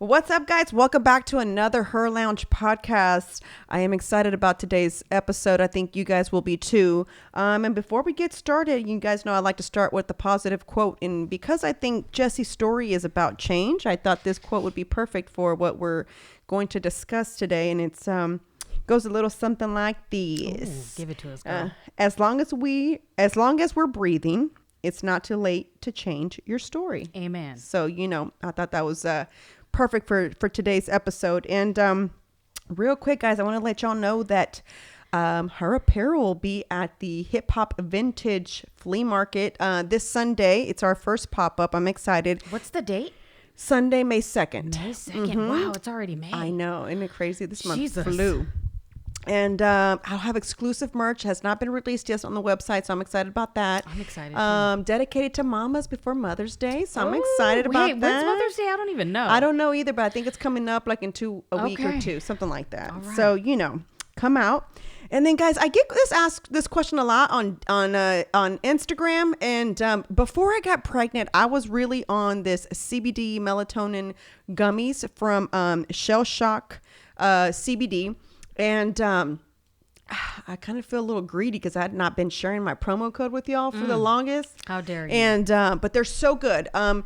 What's up, guys? Welcome back to another Her Lounge podcast. I am excited about today's episode. I think you guys will be too. And before we get started, you guys know I like to start with the positive quote. And because I think Jesse's story is about change, I thought this quote would be perfect for what we're going to discuss today. And it's goes a little something like this. Ooh, give it to us, girl. As long as we're breathing, it's not too late to change your story. Amen. So, I thought that was perfect for today's episode. And real quick, guys, I want to let y'all know that her apparel will be at the Hip Hop Vintage Flea Market this Sunday. It's our first pop-up. I'm excited. What's the date? Sunday, May 2nd. May 2nd. Wow, it's already May. I know. Isn't it crazy? This month Jesus. flew. And I'll have exclusive merch. Has not been released yet on the website, so I'm excited about that. I'm excited too. Dedicated to mamas before Mother's Day, so I'm excited about that. When's Mother's Day? I don't even know. I don't know either, but I think it's coming up like into a week or two, something like that. All right. So come out. And then, guys, I get asked this question a lot on Instagram. And before I got pregnant, I was really on this CBD melatonin gummies from Shell Shock CBD. And I kind of feel a little greedy because I had not been sharing my promo code with y'all for the longest. How dare you? And but they're so good. I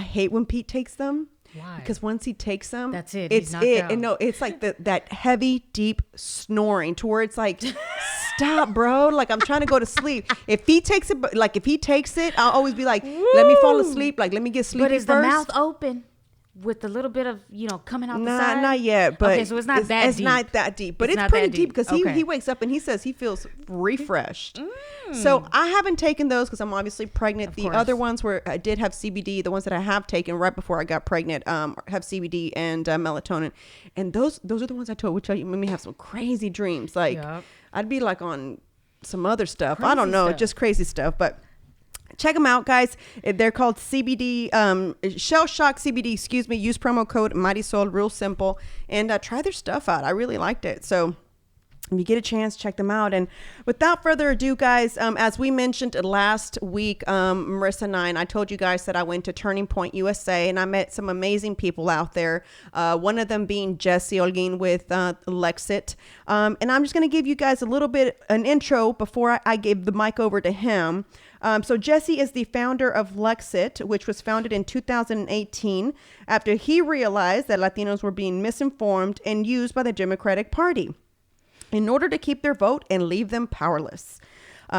hate when Pete takes them. Why? Because once he takes them, that's it. It's He's knocked it. out. And no, it's like that heavy, deep snoring to where it's like, stop, bro. Like I'm trying to go to sleep. If he takes it, I'll always be like, let me fall asleep. Like let me get sleepy But is first. the mouth open with a little bit of, coming out the side? Not yet, but okay, so it's not that deep. It's not that deep, but it's not pretty that deep because he Okay. wakes up and he says he feels refreshed. So I haven't taken those because I'm obviously pregnant. Of The course. other ones where I did have CBD, the ones that I have taken right before I got pregnant, have CBD and melatonin, and those are the ones I told, which made me have some crazy dreams. Like Yup. I'd be like on some other stuff. I Crazy don't know, stuff. just crazy stuff, but. Check them out, guys. They're called CBD, Shell Shock CBD, Use promo code Mariswole, real simple. And try their stuff out. I really liked it. So if you get a chance, check them out. And without further ado, guys, as we mentioned last week, Marissa and I told you guys that I went to Turning Point USA and I met some amazing people out there. One of them being Jesse Holguin with LEXIT. And I'm just going to give you guys a little bit an intro before I gave the mic over to him. So Jesse is the founder of LEXIT, which was founded in 2018 after he realized that Latinos were being misinformed and used by the Democratic Party in order to keep their vote and leave them powerless.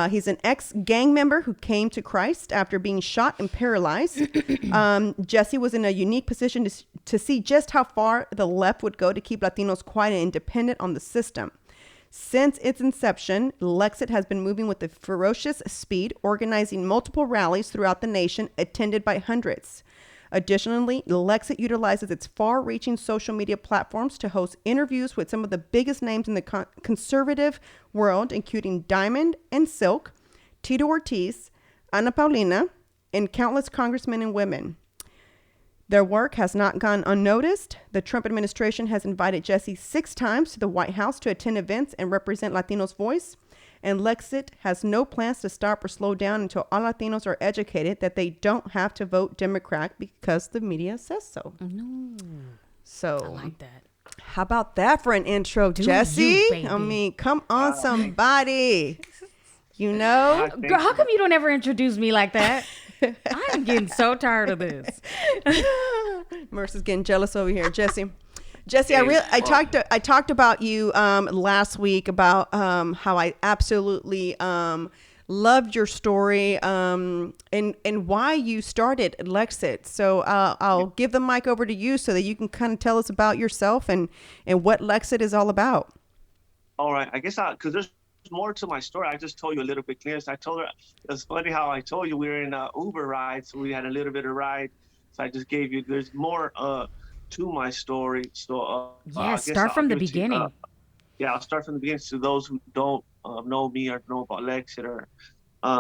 He's an ex-gang member who came to Christ after being shot and paralyzed. Jesse was in a unique position to see just how far the left would go to keep Latinos quiet and independent on the system. Since its inception, LEXIT has been moving with a ferocious speed, organizing multiple rallies throughout the nation, attended by hundreds. Additionally, LEXIT utilizes its far-reaching social media platforms to host interviews with some of the biggest names in the conservative world, including Diamond and Silk, Tito Ortiz, Ana Paulina, and countless congressmen and women. Their work has not gone unnoticed. The Trump administration has invited Jesse 6 times to the White House to attend events and represent Latinos' voice. And LEXIT has no plans to stop or slow down until all Latinos are educated that they don't have to vote Democrat because the media says so. No. So I like that. how about that for an intro, Do Jesse? you, baby. I mean, come on, somebody. You know? Girl, how come you don't ever introduce me like that? I'm getting so tired of this. Marissa's getting jealous over here, Jesse. I talked about you last week about how I absolutely loved your story and why you started LEXIT. So I'll give the mic over to you so that you can kind of tell us about yourself and what LEXIT is all about. All right, I guess because there's more to my story. I just told you a little bit clear. So I told her, it's funny how I told you we were in an Uber ride, so we had a little bit of ride. So I just gave you, there's more to my story. So Yeah, start from the beginning. I'll start from the beginning to those who don't know me or know about LEXIT, or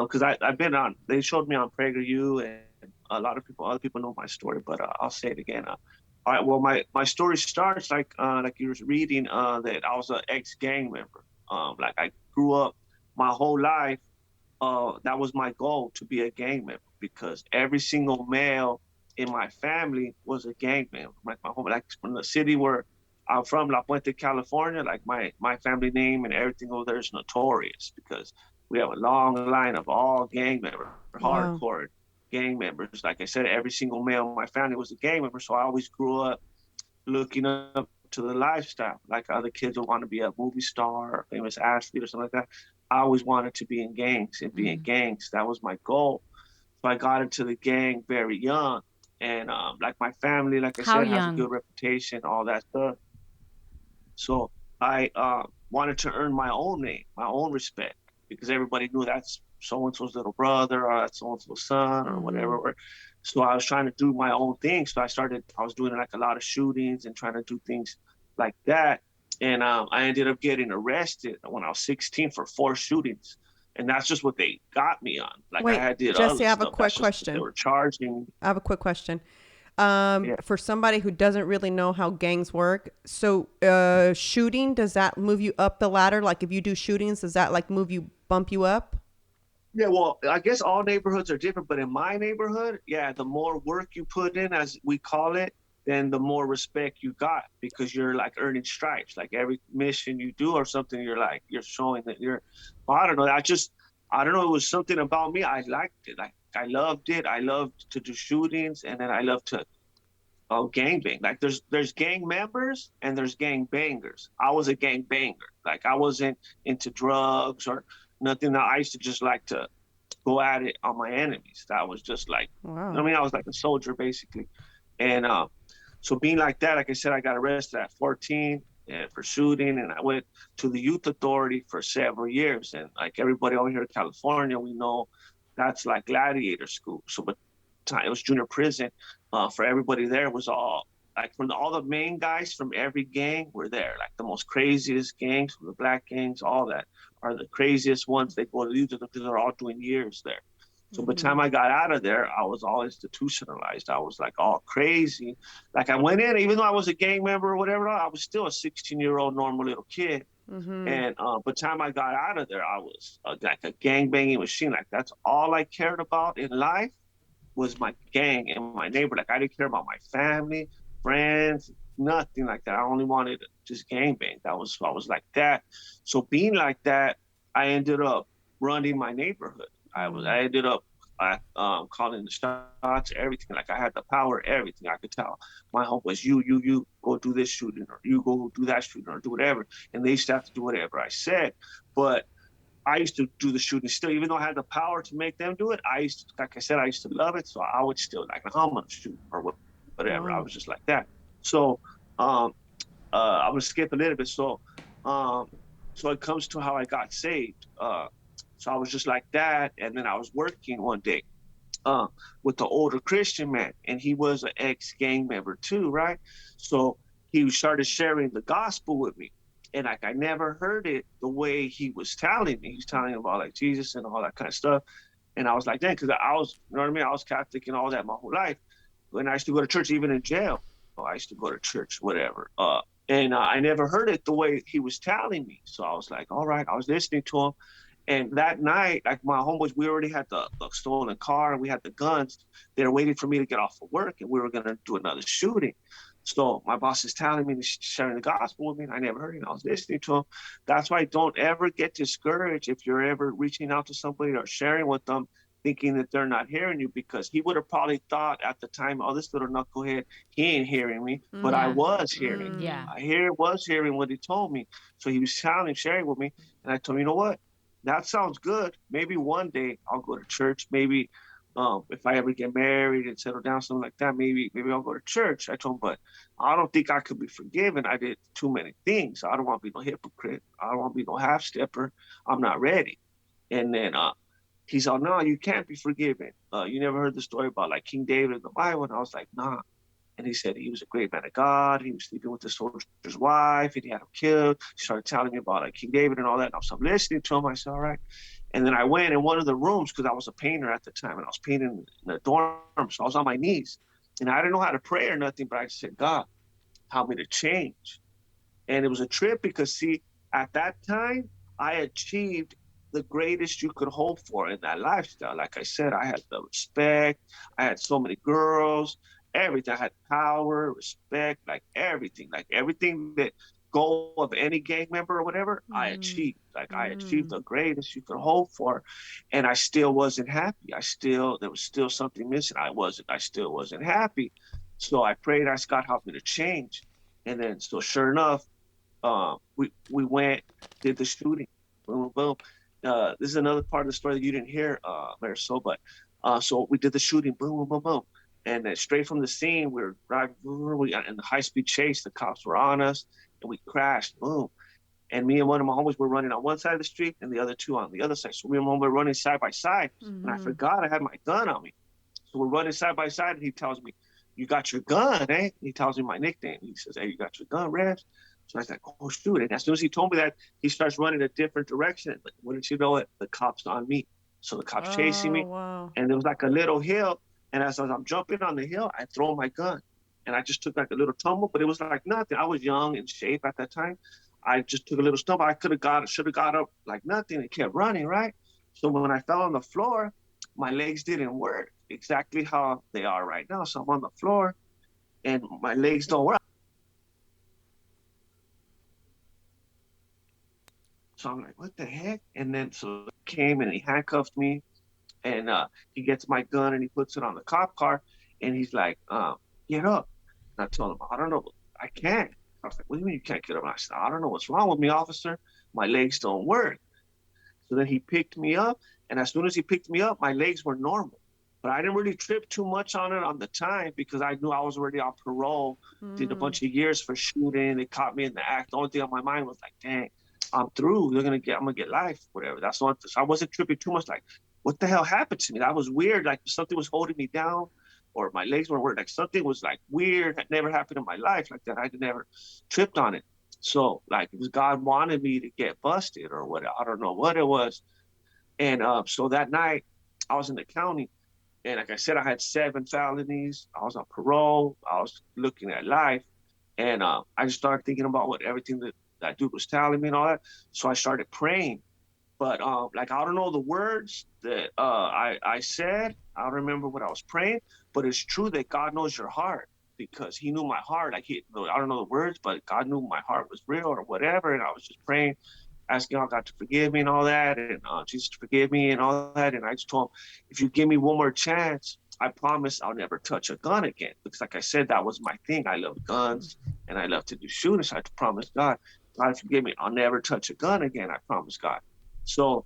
because I've been on, they showed me on PragerU, and a lot of people, other people know my story, but I'll say it again. All right, well, my story starts like you were reading that I was an ex-gang member. Like I grew up my whole life. That was my goal, to be a gang member, because every single male in my family was a gang member. Like my home, like from the city where I'm from, La Puente, California. Like my family name and everything over there is notorious because we have a long line of all gang members, Wow. hardcore gang members. Like I said, every single male in my family was a gang member, so I always grew up looking up to the lifestyle. Like other kids would want to be a movie star or famous athlete or something like that. I always wanted to be in gangs and be in gangs. That was my goal. So I got into the gang very young. And like my family, like I How said, has a young? good reputation, all that stuff. So I wanted to earn my own name, my own respect, because everybody knew that's so and so's little brother or that's so and so's son or Mm-hmm. whatever. So I was trying to do my own thing. So I was doing like a lot of shootings and trying to do things like that. And I ended up getting arrested when I was 16 for 4 shootings. And that's just what they got me on. Like I Wait, had did Jesse, other I have a stuff. quick That's just what they question. were charging. I have a quick question. Yeah. For somebody who doesn't really know how gangs work, so shooting, does that move you up the ladder? Like if you do shootings, does that like bump you up? Yeah, well, I guess all neighborhoods are different, but in my neighborhood, yeah, the more work you put in, as we call it, then the more respect you got because you're like earning stripes. Like every mission you do or something, you're showing that you're. Well, I don't know. I don't know. It was something about me. I liked it. Like I loved it. I loved to do shootings, and then I loved to gang bang. Like there's gang members and there's gang bangers. I was a gang banger. Like I wasn't into drugs or nothing. I used to just like to go at it on my enemies. That was just like, I Wow. mean, I was like a soldier basically. And so being like that, like I said, I got arrested at 14 for shooting, and I went to the youth authority for several years. And like everybody over here in California, we know that's like gladiator school. So, but it was junior prison. For everybody there was all like from all the main guys from every gang were there. Like the most craziest gangs, the black gangs, all that are the craziest ones. They go to youth because they're all doing years there. So by the Mm-hmm. time I got out of there, I was all institutionalized. I was like all crazy. Like I went in, even though I was a gang member or whatever, I was still a 16-year-old normal little kid. Mm-hmm. And by the time I got out of there, I was like a gang banging machine. Like that's all I cared about in life was my gang and my neighbor. Like I didn't care about my family, friends, nothing like that. I only wanted to just gang bang. I was like that. So being like that, I ended up running my neighborhood. I ended up calling the shots, everything. Like I had the power, everything. I could tell my home was you go do this shooting or you go do that shooting or do whatever. And they used to have to do whatever I said. But I used to do the shooting still, even though I had the power to make them do it. I used to, like I said, I used to love it. So I would still like, I'm gonna shoot or whatever. I Wow. was just like that. So um, I'm gonna skip a little bit. Um, so it comes to how I got saved. So I was just like that, and then I was working one day uh, with the older Christian man, and he was an ex gang member too, right? So he started sharing the gospel with me, and like I never heard it the way he was telling me. He's telling about like Jesus and all that kind of stuff, and I was like, dang, because I was, you know what I mean? I was Catholic and all that my whole life, and I used to go to church even in jail. I used to go to church, whatever. And I never heard it the way he was telling me. So I was like, all right, I was listening to him. And that night, like my homeboys, we already had the stolen car and we had the guns. They were waiting for me to get off of work and we were going to do another shooting. So my boss is telling me, sharing the gospel with me. And I never heard it. I was listening to him. That's why don't ever get discouraged if you're ever reaching out to somebody or sharing with them, thinking that they're not hearing you, because he would have probably thought at the time, oh, this little knucklehead, he ain't hearing me. But I Yeah. was hearing. Yeah. Was hearing what he told me. So he was telling, sharing with me. And I told him, you know what? That sounds good. Maybe one day I'll go to church. Maybe if I ever get married and settle down, something like that, maybe I'll go to church. I told him, but I don't think I could be forgiven. I did too many things. I don't want to be no hypocrite. I don't want to be no half stepper. I'm not ready. And then he's all, no, you can't be forgiven. You never heard the story about like King David in the Bible? And I was like, nah. And he said he was a great man of God. He was sleeping with the soldier's wife and he had him killed. He started telling me about like King David and all that. And I was listening to him. I said, all right. And then I went in one of the rooms because I was a painter at the time and I was painting in the dorm. So I was on my knees and I didn't know how to pray or nothing, but I said, God, help me to change. And it was a trip because, see, at that time, I achieved the greatest you could hope for in that lifestyle. Like I said, I had the respect. I had so many girls, everything. I had power, respect, like everything that goal of any gang member or whatever, I achieved. Like I achieved the greatest you could hope for, and I still wasn't happy. There was still something missing. I still wasn't happy. So I prayed, asked God help me to change. And then, so sure enough, we went, did the shooting. Boom, boom. This is another part of the story that you didn't hear, Marisol, but so we did the shooting. Boom, boom, boom, boom. And then straight from the scene, we were driving. We got in the high speed chase. The cops were on us, and we crashed. Boom. And me and one of my homies were running on one side of the street, and the other two on the other side. So me and one were running side by side, and I forgot I had my gun on me. So we're running side by side, and he tells me, "You got your gun, eh?" He tells me my nickname. He says, "Hey, you got your gun, Revs?" So I was like, "Oh, shoot." And as soon as he told me that, he starts running a different direction. Like, wouldn't you know it? The cop's on me. So the cop's chasing me. Wow. And there was like a little hill. And as I'm jumping on the hill, I throw my gun. And I just took like a little tumble, but it was like nothing. I was young and shape at that time. I just took a little stumble. I should have got up like nothing and kept running, right? So when I fell on the floor, my legs didn't work exactly how they are right now. So I'm on the floor and my legs don't work. So I'm like, what the heck? And then so he came and he handcuffed me, and he gets my gun and he puts it on the cop car, and he's like, get up. And I told him, I don't know, I can't. I was like, what do you mean you can't get up? And I said, I don't know what's wrong with me, officer. My legs don't work. So then he picked me up, and as soon as he picked me up, my legs were normal. But I didn't really trip too much on it on the time because I knew I was already on parole, did a bunch of years for shooting. They caught me in the act. The only thing on my mind was like, dang, I'm through. I'm gonna get life, whatever. That's the one. So I wasn't tripping too much. Like, what the hell happened to me? That was weird. Like something was holding me down, or my legs weren't working. Like something was like weird that never happened in my life like that. I never tripped on it. So like it was God wanted me to get busted or what? I don't know what it was. And so that night I was in the county, and like I said, I had 7 felonies. I was on parole. I was looking at life. And I just started thinking about what everything that dude was telling me and all that. So I started praying. But like I don't know the words that I said. I don't remember what I was praying. But it's true that God knows your heart because He knew my heart. Like I don't know the words, but God knew my heart was real or whatever. And I was just praying, asking all God to forgive me and all that, and Jesus to forgive me and all that. And I just told Him, if you give me one more chance, I promise I'll never touch a gun again. Because like I said, that was my thing. I love guns and I love to do shooting. So I promised God, God forgive me, I'll never touch a gun again. I promise God. So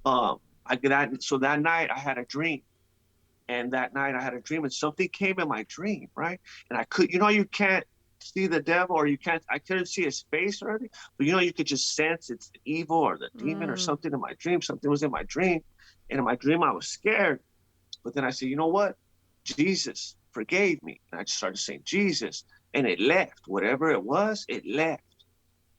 so that night I had a dream. And that night I had a dream and something came in my dream, right? And I could, you can't see the devil or I couldn't see his face or anything, but you could just sense it's evil or the demon or something in my dream. Something was in my dream. And in my dream I was scared. But then I said, you know what? Jesus forgave me. And I just started saying Jesus, and it left. Whatever it was, it left.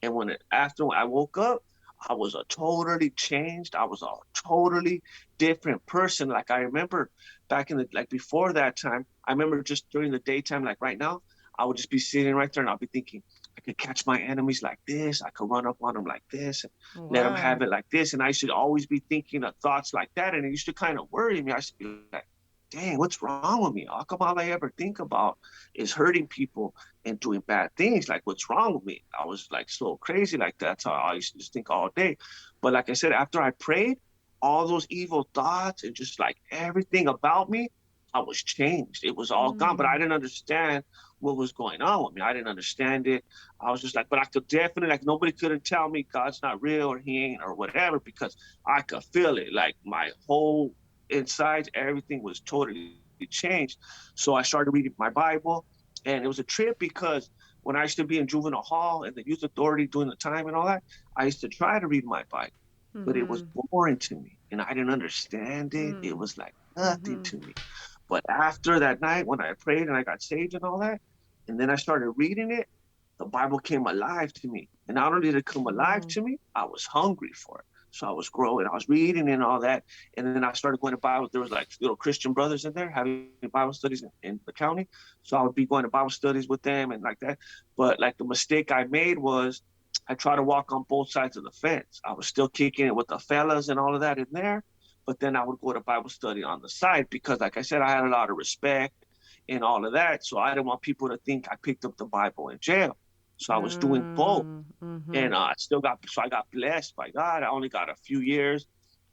And after I woke up, I was a totally changed. I was a totally different person. Like I remember back like before that time, I remember just during the daytime, like right now, I would just be sitting right there and I'll be thinking, I could catch my enemies like this. I could run up on them like this and let them have it like this. And I should always be thinking of thoughts like that. And it used to kind of worry me. I used to be like, dang, what's wrong with me? How come all I ever think about is hurting people and doing bad things? Like, what's wrong with me? I was like so crazy like that. That's how I used to just think all day. But like I said, after I prayed, all those evil thoughts and just like everything about me, I was changed. It was all gone, but I didn't understand what was going on with me. I didn't understand it. I was just like, but I could definitely, like, nobody couldn't tell me God's not real or He ain't or whatever, because I could feel it. Like my whole inside, everything was totally changed. So I started reading my Bible, and it was a trip because when I used to be in juvenile hall and the youth authority doing the time and all that, I used to try to read my Bible, but it was boring to me and I didn't understand it. It was like nothing to me. But after that night when I prayed and I got saved and all that, and then I started reading it, the Bible came alive to me. And not only did it come alive to me, I was hungry for it. So I was growing, I was reading and all that. And then I started going to Bible. There was like little Christian brothers in there having Bible studies in the county. So I would be going to Bible studies with them and like that. But like the mistake I made was I try to walk on both sides of the fence. I was still kicking it with the fellas and all of that in there, but then I would go to Bible study on the side because, like I said, I had a lot of respect and all of that. So I didn't want people to think I picked up the Bible in jail. So I was doing both. Mm-hmm. And I got blessed by God. I only got a few years,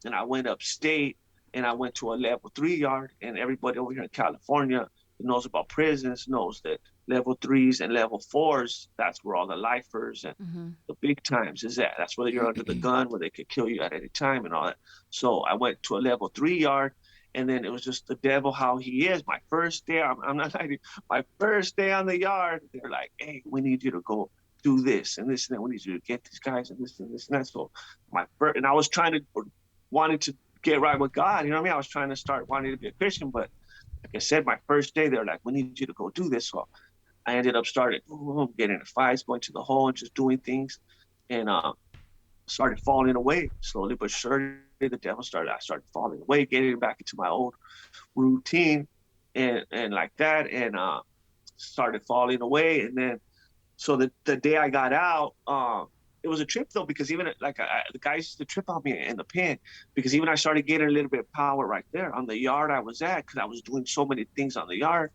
and I went upstate, and I went to a level 3 yard. And everybody over here in California who knows about prisons knows that level 3s and level 4s, that's where all the lifers and the big times is at. That's where you're under the gun, where they could kill you at any time and all that. So I went to a level 3 yard, and then it was just the devil how he is. My first day, I'm not lying, my first day on the yard, they're like, hey, we need you to go do this and this and that. We need you to get these guys and this and this and that. So and I was wanting to get right with God. You know what I mean? I was trying to start wanting to be a Christian, but like I said, my first day, they're like, we need you to go do this. So I ended up getting in fights, going to the hole and just doing things. And started falling away slowly but surely. I started falling away, getting back into my old routine and like that. And started falling away. And then, so the day I got out, it was a trip though, because even like the guys used to trip on me in the pen, because even I started getting a little bit of power right there on the yard I was at, because I was doing so many things on the yard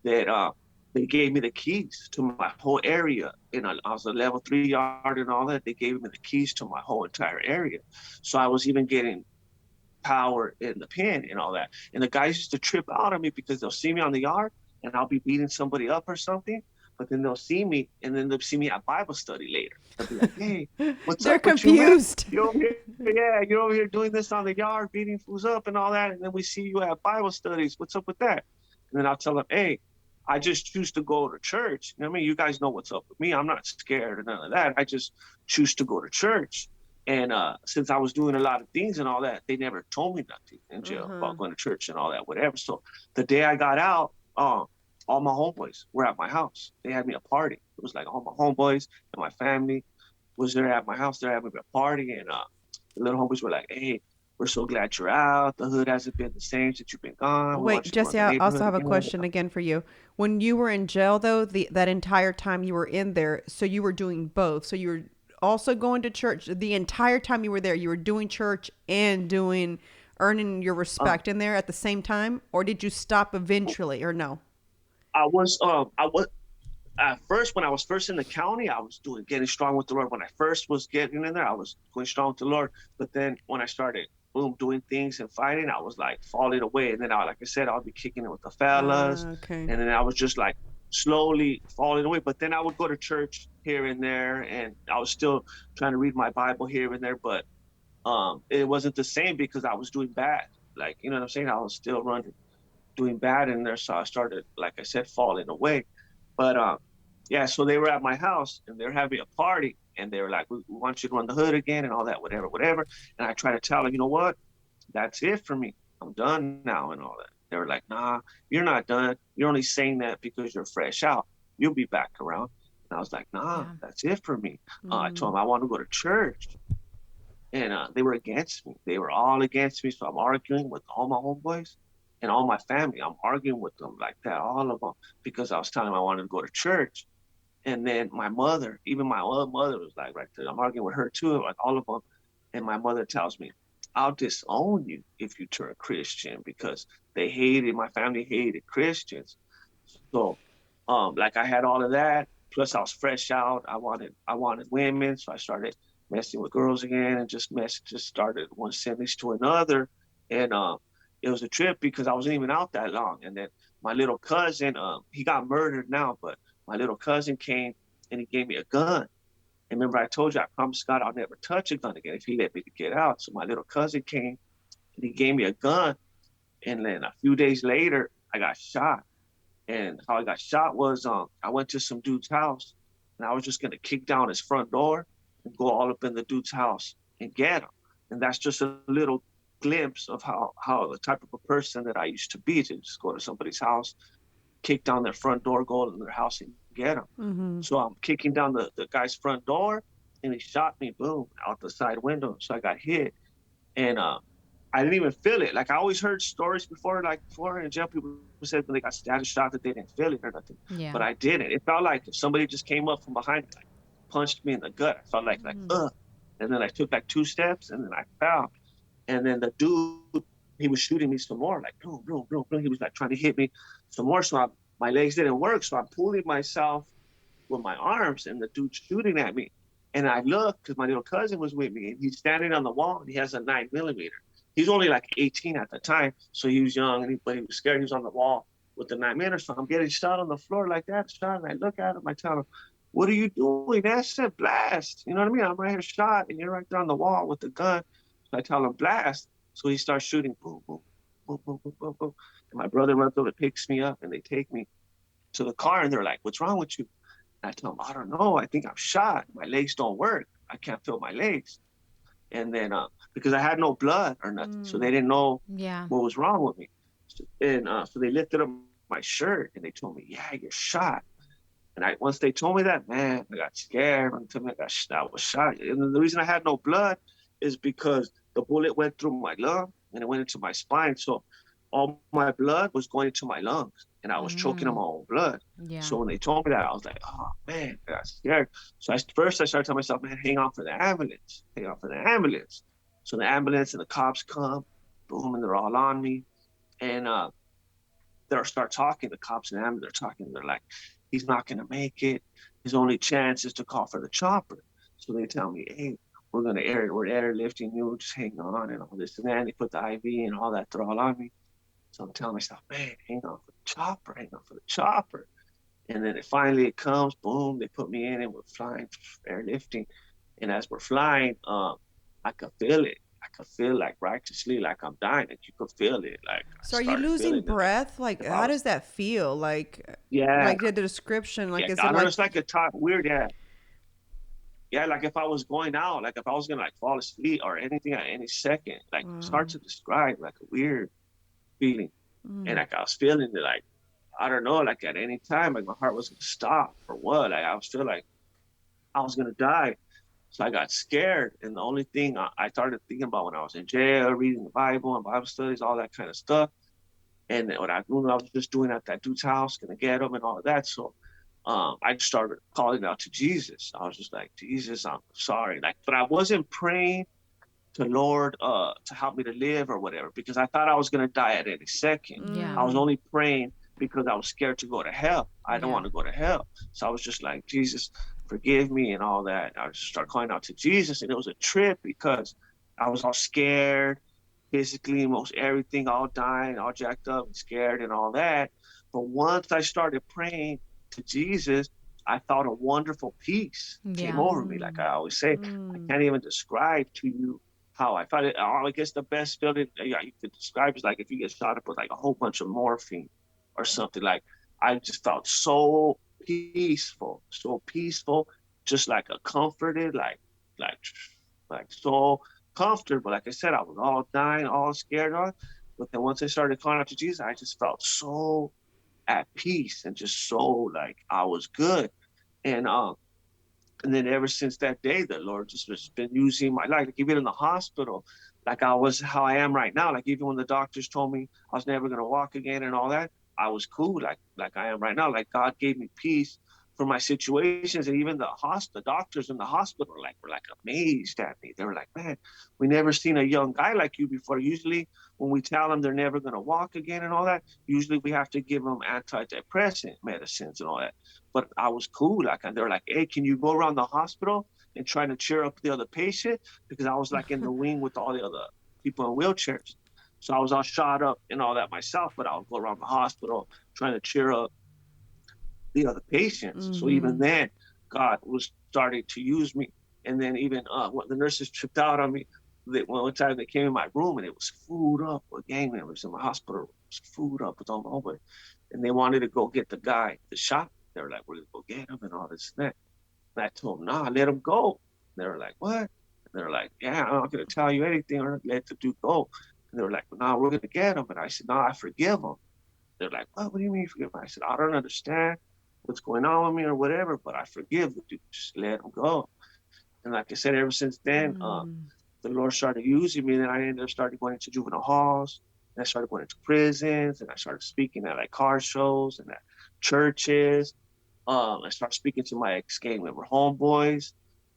that they gave me the keys to my whole area. And I was a level 3 yard and all that. They gave me the keys to my whole entire area. So I was even getting power in the pen and all that. And the guys used to trip out on me because they'll see me on the yard and I'll be beating somebody up or something. But then they'll see me, and then they'll see me at Bible study later. They'll be like, hey, what's They're up with you, man? confused. You're over here, yeah, you're over here doing this on the yard, beating fools up and all that. And then we see you at Bible studies. What's up with that? And then I'll tell them, hey, I just choose to go to church. You know what I mean? You guys know what's up with me. I'm not scared or none of that. I just choose to go to church. And since I was doing a lot of things and all that, they never told me nothing in jail about going to church and all that, whatever. So the day I got out, all my homeboys were at my house. They had me a party. It was like all my homeboys and my family was there at my house. They're having a party, and the little homeboys were like, hey, we're so glad you're out. The hood hasn't been the same since you've been gone. Wait, Jesse, I also have a question again for you. When you were in jail, though, that entire time you were in there, so you were doing both. So you were also going to church the entire time you were there. You were doing church and earning your respect in there at the same time, or did you stop eventually, or no? I was at first, when I was first in the county, I was getting strong with the Lord. When I first was getting in there, I was going strong with the Lord. But then when I started, doing things and fighting, I was like falling away. And then like I said, I'll be kicking it with the fellas. Okay. And then I was just like slowly falling away. But then I would go to church here and there, and I was still trying to read my Bible here and there. But it wasn't the same because I was doing bad. Like, you know what I'm saying? I was still doing bad in there. So I started, like I said, falling away. But yeah, so they were at my house and they were having a party, and they were like, we want you to run the hood again and all that, whatever. And I try to tell them, you know what? That's it for me. I'm done now and all that. They were like, nah, you're not done. You're only saying that because you're fresh out. You'll be back around. And I was like, nah, that's it for me. I told them I want to go to church. And they were against me. They were all against me. So I'm arguing with all my homeboys and all my family. I'm arguing with them like that, all of them, because I was telling them I wanted to go to church. And then my mother, even my other mother was like right there. I'm arguing with her too, like all of them. And my mother tells me, I'll disown you if you turn Christian, because my family hated Christians. So like I had all of that. Plus I was fresh out. I wanted women. So I started messing with girls again, and just started one sentence to another. And it was a trip because I wasn't even out that long. And then my little cousin, he got murdered now, but my little cousin came and he gave me a gun. And remember, I told you, I promised God I'll never touch a gun again if he let me get out. So my little cousin came and he gave me a gun. And then a few days later, I got shot. And how I got shot was I went to some dude's house, and I was just going to kick down his front door and go all up in the dude's house and get him. And that's just a little glimpse of how the type of a person that I used to be, to just go to somebody's house, kick down their front door, go to their house and get them. Mm-hmm. So I'm kicking down the guy's front door, and he shot me, boom, out the side window. So I got hit, and I didn't even feel it. Like I always heard stories before in jail, people said when they got status shot that they didn't feel it or nothing. Yeah. But I didn't. It felt like if somebody just came up from behind me, like punched me in the gut. I felt like ugh. And then I took like 2 steps and then I fell. And then the dude, he was shooting me some more, like boom, boom, boom, boom. He was like trying to hit me some more. So my legs didn't work. So I'm pulling myself with my arms, and the dude's shooting at me. And I look because my little cousin was with me, and he's standing on the wall, and he has a 9mm. He's only like 18 at the time, so he was young, but he was scared. He was on the wall with the 9mm. So I'm getting shot on the floor like that, shot. And I look at him, I tell him, "What are you doing?" That said, "Blast." You know what I mean? I'm right here shot, and you're right there on the wall with the gun. So I tell him, "Blast." So he starts shooting, boom, boom, boom, boom, boom, boom, boom. And my brother runs over, picks me up, and they take me to the car, and they're like, "What's wrong with you?" And I tell them, "I don't know. I think I'm shot. My legs don't work. I can't feel my legs." And then because I had no blood or nothing, so they didn't know what was wrong with me. And so they lifted up my shirt and they told me, "Yeah, you're shot." And once they told me that, man, I got scared. When they told me I was shot. And the reason I had no blood is because the bullet went through my lung and it went into my spine. So all my blood was going into my lungs, and I was choking on my own blood. Yeah. So when they told me that, I was like, "Oh man," I got scared. So first I started telling myself, "Man, hang on for the ambulance, hang on for the ambulance." So the ambulance and the cops come, boom, and they're all on me, and they start talking. The cops and the ambulance are talking. They're like, "He's not gonna make it. His only chance is to call for the chopper." So they tell me, "Hey, we're airlifting you. Just hang on," and all this and that. And they put the IV and all that. They're all on me. So I'm telling myself, "Man, hang on for the chopper, hang on for the chopper." And then it comes, boom, they put me in and we're flying, airlifting. And as we're flying, I could feel it. I could feel like righteously, like I'm dying. Like you could feel it. Like So are you losing breath? Like, how does that feel? Like, yeah, like the description, like, is I it don't know, like, it's like a top weird, yeah. Yeah, like if I was going out, like if I was gonna like fall asleep or anything at any second, like it's hard to describe, like a weird feeling. And like I was feeling it, like I don't know, like at any time, like my heart was gonna stop or what. Like I was feeling like I was gonna die. So I got scared. And the only thing I started thinking about when I was in jail, reading the Bible and Bible studies, all that kind of stuff. And then what I was just doing at that dude's house, gonna get him and all of that. So I just started calling out to Jesus. I was just like, "Jesus, I'm sorry." Like, but I wasn't praying to Lord to help me to live or whatever, because I thought I was gonna die at any second. Yeah. I was only praying because I was scared to go to hell. I don't want to go to hell. So I was just like, "Jesus, forgive me," and all that. I just started calling out to Jesus, and it was a trip because I was all scared, physically, most everything, all dying, all jacked up and scared and all that. But once I started praying to Jesus, I felt a wonderful peace came over me. Like I always say, I can't even describe to you how I felt it. I guess the best feeling you could describe is like if you get shot up with like a whole bunch of morphine or something. Like I just felt so peaceful, just like a comforted, like like so comfortable. Like I said, I was all dying, all scared on. But then once I started calling out to Jesus, I just felt so at peace and just so like I was good. And then ever since that day, the Lord just has been using my life. Like even in the hospital, like I was how I am right now. Like even when the doctors told me I was never gonna walk again and all that, I was cool. Like I am right now. Like God gave me peace for my situations, and even the doctors in the hospital were like amazed at me. They were like, "Man, we never seen a young guy like you before." Usually, when we tell them they're never gonna walk again and all that, usually we have to give them antidepressant medicines and all that. But I was cool. Like, and they're like, "Hey, can you go around the hospital and try to cheer up the other patient?" Because I was like in the wing with all the other people in wheelchairs. So I was all shot up and all that myself, but I would go around the hospital trying to cheer up the other patients. So even then, God was starting to use me. And then even when the nurses tripped out on me, one time they came in my room and it was food up with gang members in my hospital. It was food up with all over. And they wanted to go get the guy, the shot. They were like, "We're going to go get him," and all this and that. And I told them, "Nah, let him go." And they were like, "What?" And they were like, "Yeah, I'm not going to tell you anything or let the dude go." And they were like, "Nah, we're going to get him." And I said, "Nah, I forgive him." They're like, "What do you mean forgive him?" I said, "I don't understand what's going on with me or whatever, but I forgive the dude. Just let him go." And like I said, ever since then, the Lord started using me. And then I ended up starting going into juvenile halls. And I started going into prisons. And I started speaking at like car shows and at churches. I started speaking to my ex-gang member homeboys,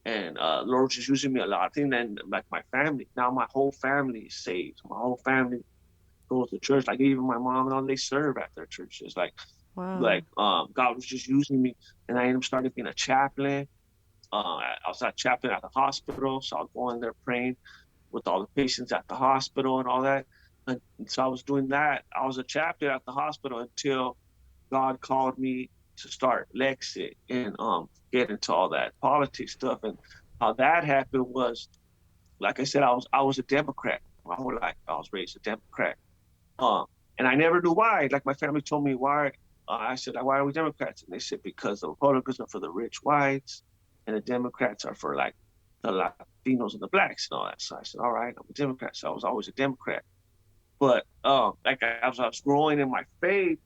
and Lord was just using me a lot. I think then like my family, now my whole family is saved. My whole family goes to church. Like even my mom and all, they serve at their churches. Wow. God was just using me, and I ended up starting being a chaplain. I was a chaplain at the hospital, so I was going there praying with all the patients at the hospital and all that. And so I was doing that. I was a chaplain at the hospital until God called me to start LEXIT and get into all that politics stuff. And how that happened was, like I said, I was a Democrat my whole life. I was raised a Democrat. Um, and I never knew why. Like my family told me why. I said, why are we Democrats? And they said, because the Republicans are for the rich whites and the Democrats are for like the Latinos and the blacks and all that. So I said, all right, I'm a Democrat. So I was always a Democrat. But like as I was growing in my faith,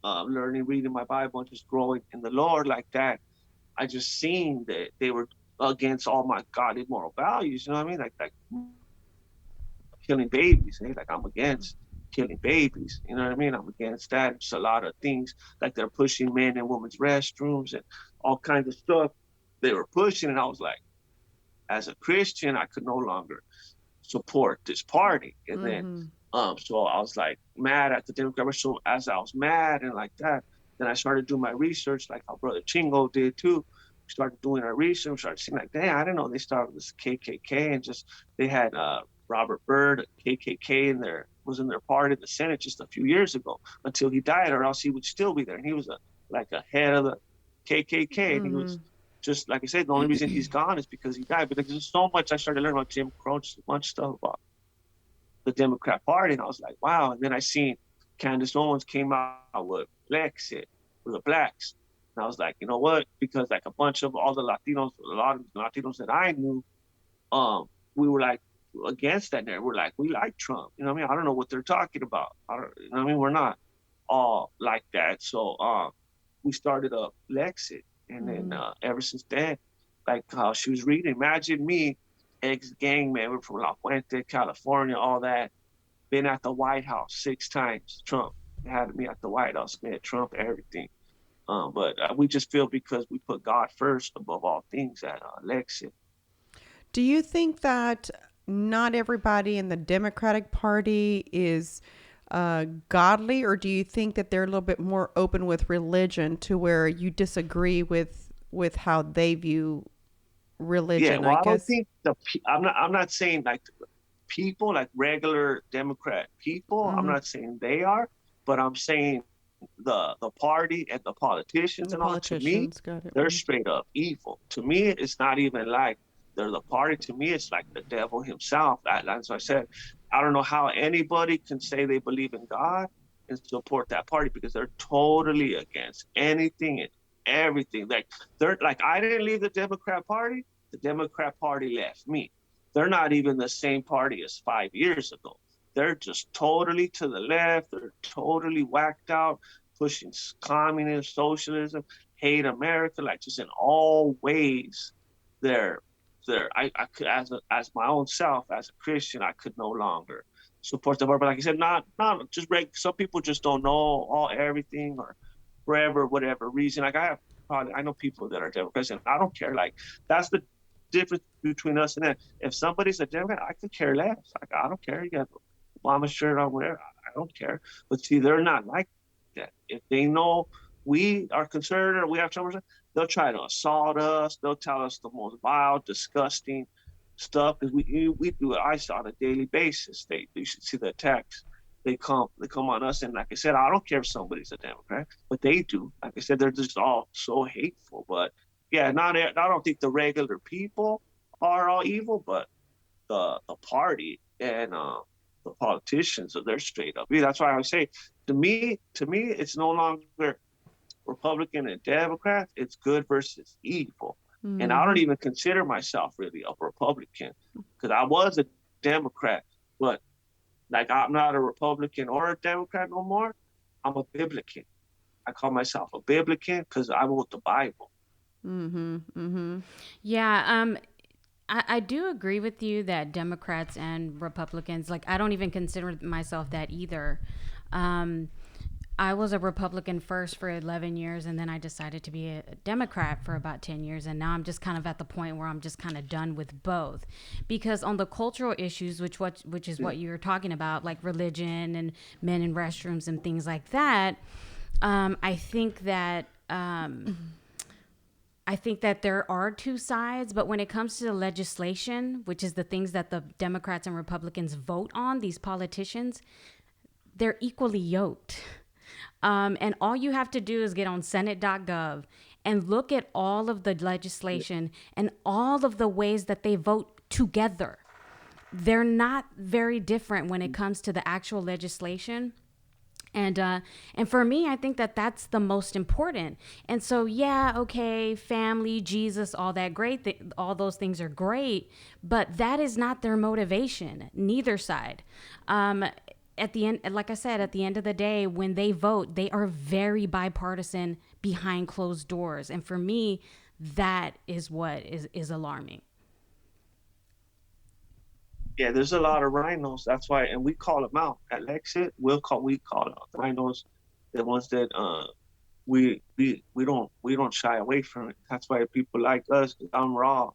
learning, reading my Bible, and just growing in the Lord like that, I just seen that they were against all my godly moral values. You know what I mean? Like killing babies. And he's like, I'm against killing babies. You know what I mean? I'm against that. It's a lot of things like they're pushing men in women's restrooms and all kinds of stuff they were pushing. And I was like, as a Christian, I could no longer support this party. And then, Mm-hmm. so I was like mad at the Democrat. So as I was mad and like that, then I started doing my research, like how Brother Chingo did too. We started doing our research, started seeing like, damn, I didn't know they started this KKK and just they had Robert Byrd, KKK, in there was in their party in the Senate just a few years ago until he died, or else he would still be there. And he was like a head of the KKK, and he Mm-hmm. was just like I said, the only reason he's gone is because he died. But there's so much I started learning about Jim Crow, just a bunch of stuff about the Democrat Party, and I was like, wow. And then I seen Candace Owens came out with LEXIT for the blacks, and I was like, you know what? Because like a bunch of all the Latinos, a lot of Latinos that I knew, we were like against that. We're like, we like Trump. You know what I mean? I don't know what they're talking about. You know what I mean? We're not all like that. So we started a LEXIT, and then Mm-hmm. ever since then, like how she was reading, imagine me, ex-gang member from La Fuente, California, all that, been at the White House 6 times. Trump had me at the White House, met Trump, everything. But we just feel because we put God first above all things at LEXIT. Do you think that not everybody in the Democratic Party is godly, or do you think that they're a little bit more open with religion to where you disagree with how they view Yeah, religion? well, I I don't guess. think I'm not saying like people, like regular Democrat people. I'm Mm-hmm. not saying they are, but I'm saying the party and the politicians The and all. To me, politicians got it. they're straight up evil. To me, it's not even like they're the party. To me, it's like the devil himself. That's what I said. I don't know how anybody can say they believe in God and support that party because they're totally against anything and everything. Like they're like, I didn't leave the Democrat Party. The Democrat Party left me. They're not even the same party as 5 years ago. They're just totally to the left. They're totally whacked out, pushing communism, socialism, hate America, like just in all ways. They're I could, as my own self, as a Christian, I could no longer support the word. But like I said, not just some people just don't know all everything or forever, whatever reason. Like I know people that are Democrats, and I don't care. Like that's the difference between us and them. If somebody's a Democrat, I could care less. Like I don't care. You got Obama shirt on, whatever. I don't care. But see, they're not like that. If they know we are conservative, we have trouble, they'll try to assault us. They'll tell us the most vile, disgusting stuff because we do it. I saw on a daily basis. You should see the attacks. They come on us, and like I said, I don't care if somebody's a Democrat, but they do. Like I said, they're just all so hateful. But yeah, I don't think the regular people are all evil, but the party and the politicians, so they're straight up. Yeah, that's why I say to me, it's no longer Republican and Democrat. It's good versus evil. And I don't Mm-hmm. even consider myself really a Republican because I was a Democrat, but like I'm not a Republican or a Democrat no more. I'm a Biblican. I call myself a Biblican because I wrote the Bible. Mm-hmm. Mm-hmm. Yeah, I do agree with you that Democrats and Republicans, like, I don't even consider myself that either. Um, I was a Republican first for 11 years, and then I decided to be a Democrat for about 10 years. And now I'm just kind of at the point where I'm just kind of done with both. Because on the cultural issues, which is what you were talking about, like religion and men in restrooms and things like that, I think that there are two sides, but when it comes to the legislation, which is the things that the Democrats and Republicans vote on, these politicians, they're equally yoked. And all you have to do is get on Senate.gov and look at all of the legislation and all of the ways that they vote together. They're not very different when it comes to the actual legislation. And for me, I think that that's the most important. And so, yeah, okay, family, Jesus, all that all those things are great, but that is not their motivation, neither side. At the end, like I said, at the end of the day, when they vote, they are very bipartisan behind closed doors. And for me, that is what is alarming. Yeah, there's a lot of rhinos. That's why, and we call them out at LEXIT. We call out the rhinos, the ones that we don't shy away from it. That's why people like us, 'cause I'm raw.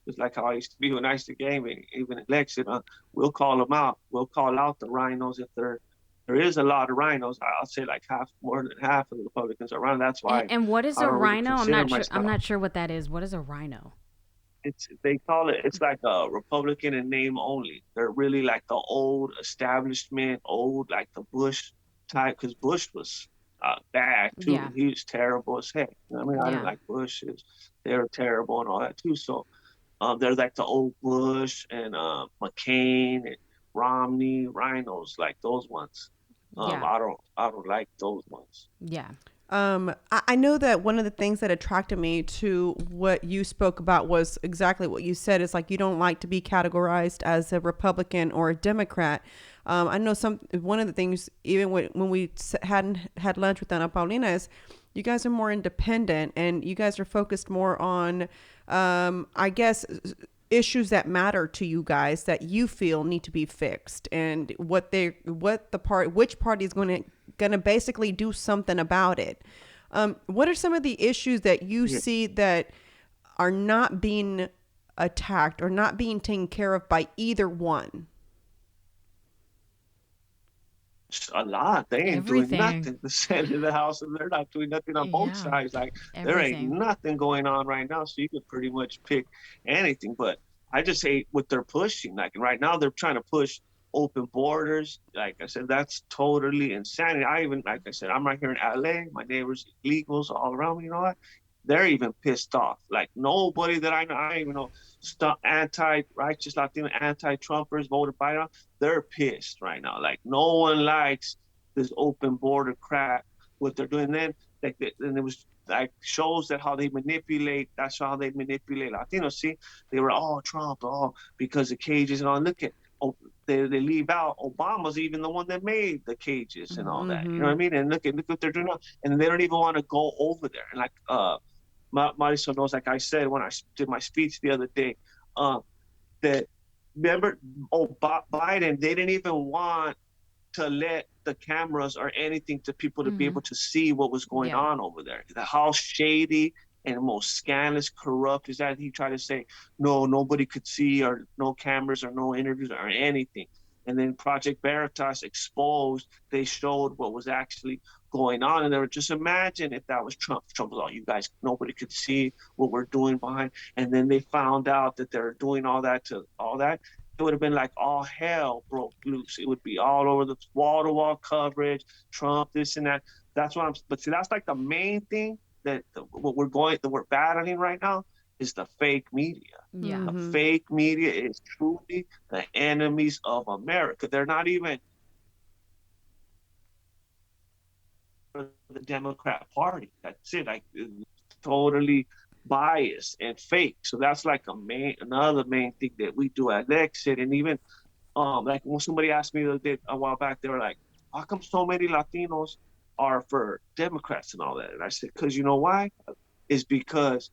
It's like how I used to be when I used to game, even at LEXIT. We'll call them out. We'll call out the rhinos if there is a lot of rhinos. I'll say like more than half of the Republicans are around. That's why. And what is I a don't really rhino? consider I'm myself. not sure what that is. What is a rhino? They call it's like a Republican in name only. They're really like the old establishment, old like the Bush type, because Bush was bad too. Yeah. He was terrible as heck. I mean, I didn't Yeah. like Bush. They were terrible and all that too. So they're like the old Bush and McCain and Romney, rhinos, like those ones. Yeah. I don't like those ones. Yeah. I know that one of the things that attracted me to what you spoke about was exactly what you said. It's like you don't like to be categorized as a Republican or a Democrat. I know one of the things, even when we had lunch with Ana Paulina, is you guys are more independent and you guys are focused more on, I guess, issues that matter to you guys that you feel need to be fixed, and which party is going to basically do something about it. What are some of the issues that you see that are not being attacked or not being taken care of by either one? A lot. They ain't doing Everything. nothing. The Senate and the House, and they're not doing nothing on both Yeah. sides. Like there ain't Everything. nothing going on right now, so you could pretty much pick anything. But I just hate what they're pushing. Like right now, they're trying to push open borders. Like I said, that's totally insanity. Like I said, I'm right here in LA. My neighbors, illegals all around me. You know what? They're even pissed off. Like nobody that I know, I don't even know, anti-righteous Latino, anti-Trumpers voted Biden. They're pissed right now. Like no one likes this open border crap. What they're doing then, and it was like shows that how they manipulate. That's how they manipulate Latinos. See, they were Trump, because of cages and all. Look at they leave out Obama's even the one that made the cages and all that. You know what I mean? And look what they're doing now. And they don't even want to go over there. And like Mariswole knows, like I said when I did my speech the other day, that remember Biden, they didn't even want to let the cameras or anything to people to be able to see what was going on over there. How shady and most scandalous, corrupt is that. He tried to say, no, nobody could see, or no cameras or no interviews or anything. And then Project Veritas exposed, they showed what was actually going on. And they were just imagine if that was Trump. Trump was you guys, nobody could see what we're doing behind. And then they found out that they're doing all that. It would have been like all hell broke loose. It would be all over the wall-to-wall coverage, Trump, this and that. But see, that's like the main thing that we're battling right now is the fake media. Yeah. The fake media is truly the enemies of America. They're not even the Democrat Party. That's it. Like totally biased and fake. So that's like another main thing that we do at LEXIT. And even like when somebody asked me a while back, they were like, how come so many Latinos are for Democrats and all that? And I said, because you know why? It's because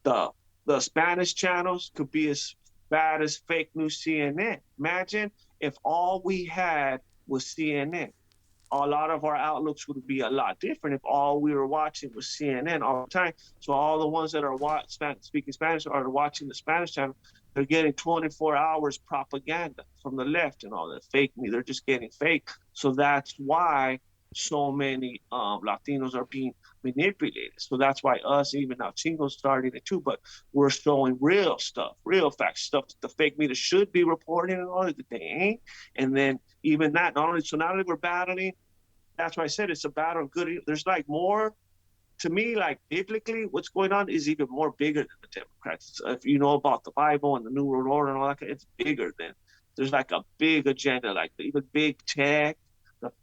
the Spanish channels could be as bad as fake news CNN. Imagine if all we had was CNN. a lot of our outlooks would be a lot different if all we were watching was CNN all the time. So all the ones that are speaking Spanish are watching the Spanish channel. They're getting 24 hours propaganda from the left and all that fake news. They're just getting fake. So that's why so many Latinos are being manipulated. So that's why us, even now Chingo's starting it too, but we're showing real stuff, real facts, stuff that the fake media should be reporting and all that they ain't. And then even that, not only, so now that we're battling, that's why I said it's a battle of good. There's like more, to me, like biblically, what's going on is even more bigger than the Democrats. If you know about the Bible and the New World Order and all that, it's bigger than. There's like a big agenda, like even big tech.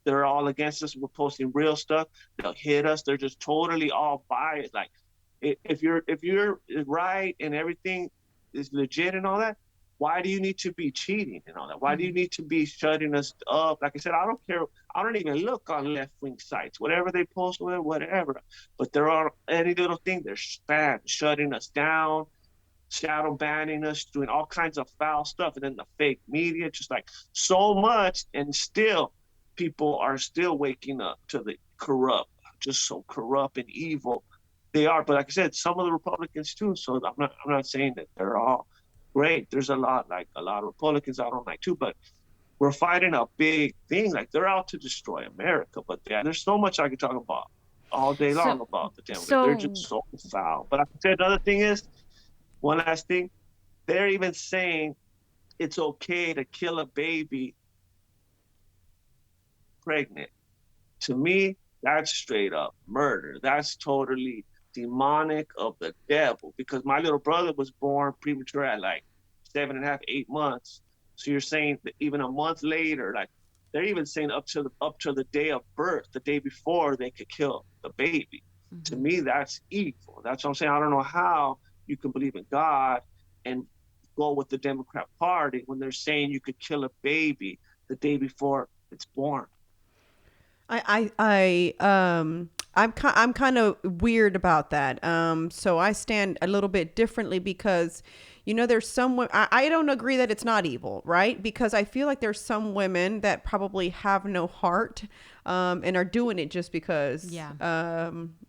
They're all against us. We're posting real stuff. They'll hit us. They're just totally all biased. Like if you're right and everything is legit and all that, why do you need to be cheating and all that? Why do you need to be shutting us up? Like I said, I don't care. I don't even look on left-wing sites. Whatever they post, whatever. But there are any little thing, they're spam, shutting us down, shadow banning us, doing all kinds of foul stuff. And then the fake media, just like so much. And still, people are still waking up to the corrupt, just so corrupt and evil they are. But like I said, some of the Republicans too. So I'm not saying that they're all great. There's a lot of Republicans I don't like too, but we're fighting a big thing. Like they're out to destroy America. But yeah, there's so much I could talk about all day long about the Democrats. They're just so foul. But like I said, another thing is, one last thing, they're even saying it's okay to kill a baby pregnant. To me, that's straight up murder. That's totally demonic of the devil, because my little brother was born premature at like 7.5, 8 months. So you're saying that even a month later, like they're even saying up to the day of birth, the day before, they could kill the baby. Mm-hmm. To me, that's evil. That's what I'm saying. I don't know how you can believe in God and go with the Democrat Party when they're saying you could kill a baby the day before it's born. I'm kind of weird about that. So I stand a little bit differently because, you know, there's some, I don't agree that it's not evil, right? Because I feel like there's some women that probably have no heart, and are doing it just because,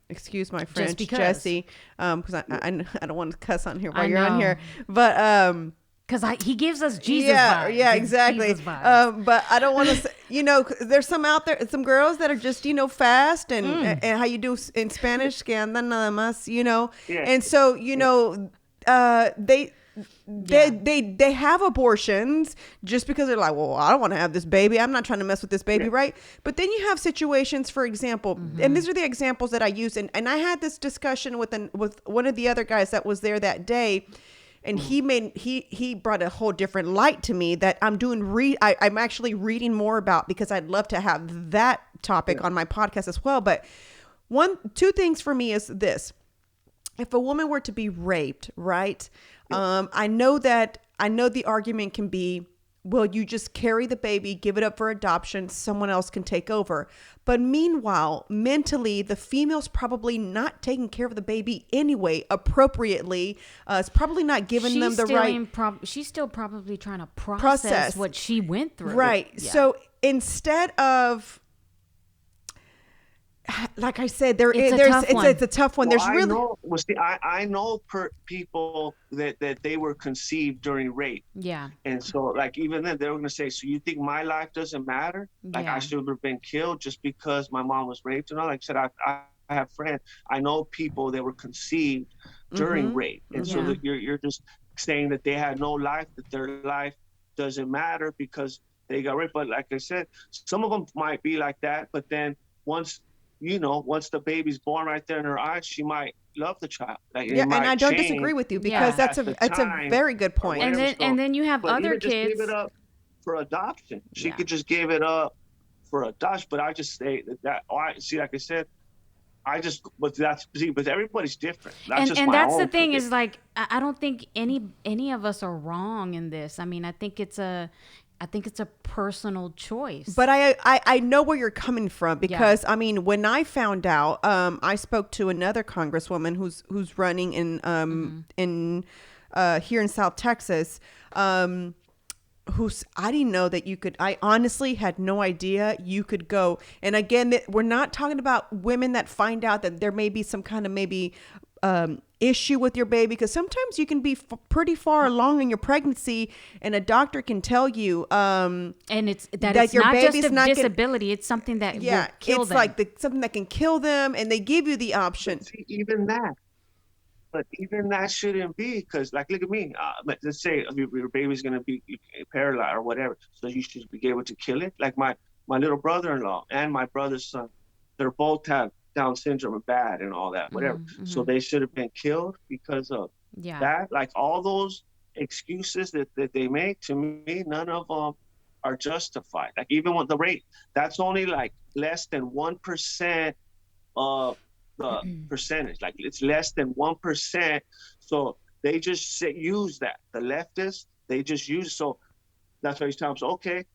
excuse my French, Jesse, because I don't want to cuss on here while you're on here, but, because he gives us Jesus vibes. Yeah, exactly. But I don't want to say, you know, there's some out there, some girls that are just, you know, fast and how you do in Spanish, que andan nada más, you know. Yeah. And so, you know, they have abortions just because they're like, well, I don't want to have this baby. I'm not trying to mess with this baby, right? But then you have situations, for example, and these are the examples that I use. And I had this discussion with one of the other guys that was there that day. And he brought a whole different light to me that I'm I'm actually reading more about, because I'd love to have that topic on my podcast as well. But two things for me is this: if a woman were to be raped, right? I know the argument can be, well, you just carry the baby, give it up for adoption, someone else can take over. But meanwhile, mentally, the female's probably not taking care of the baby anyway, appropriately. It's probably not giving them the right. She's still probably trying to process what she went through. Right. Yeah. So instead of, like I said, it's a tough one. Well, There's I know people that they were conceived during rape. Yeah. And so, like, even then, they were going to say, so you think my life doesn't matter? Like, I should have been killed just because my mom was raped and all? Like I said, I have friends. I know people that were conceived during rape. And so that you're just saying that they had no life, that their life doesn't matter because they got raped. But like I said, some of them might be like that. But then once the baby's born right there in her eyes, she might love the child. Like, and I don't disagree with you, because that's a very good point. And then you have other kids. Just give it up for adoption. She could just give it up for adoption. But I just say that like I said, but everybody's different. That's that's the thing is, like, I don't think any of us are wrong in this. I mean, I think it's a personal choice. But I know where you're coming from, because I mean, when I found out, I spoke to another congresswoman who's running in here in South Texas, I didn't know that you could, I honestly had no idea you could go. And again, we're not talking about women that find out that there may be some kind of maybe issue with your baby, because sometimes you can be pretty far along in your pregnancy and a doctor can tell you and it's your not baby's just a not disability, it's something that will kill it's them. like something that can kill them, and they give you the option. See, but even that shouldn't be, because like, look at me. Let's say your baby's gonna be paralyzed or whatever, so you should be able to kill it. Like my little brother-in-law and my brother's son, they're both have Down syndrome and bad and all that, whatever. So they should have been killed because of that. Like all those excuses that they make, to me, none of them are justified. Like even with the rate, that's only like less than 1% of the percentage. Like it's less than 1%. So they just use that. The leftists, they just use. So that's why he's telling us, okay,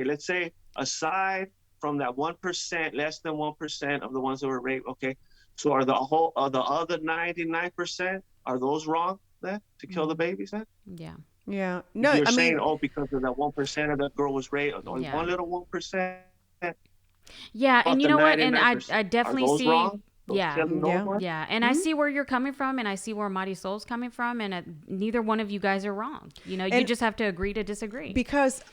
let's say aside from that 1%, less than 1% of the ones that were raped, okay, so are the other 99%, are those wrong then to kill the babies then? Yeah. No, you're saying, because of that 1% of the girl was raped, only one little 1%. Yeah, and you know what? And I definitely see. Wrong? And I see where you're coming from, and I see where Marisol's coming from, and neither one of you guys are wrong. You know, you just have to agree to disagree. Because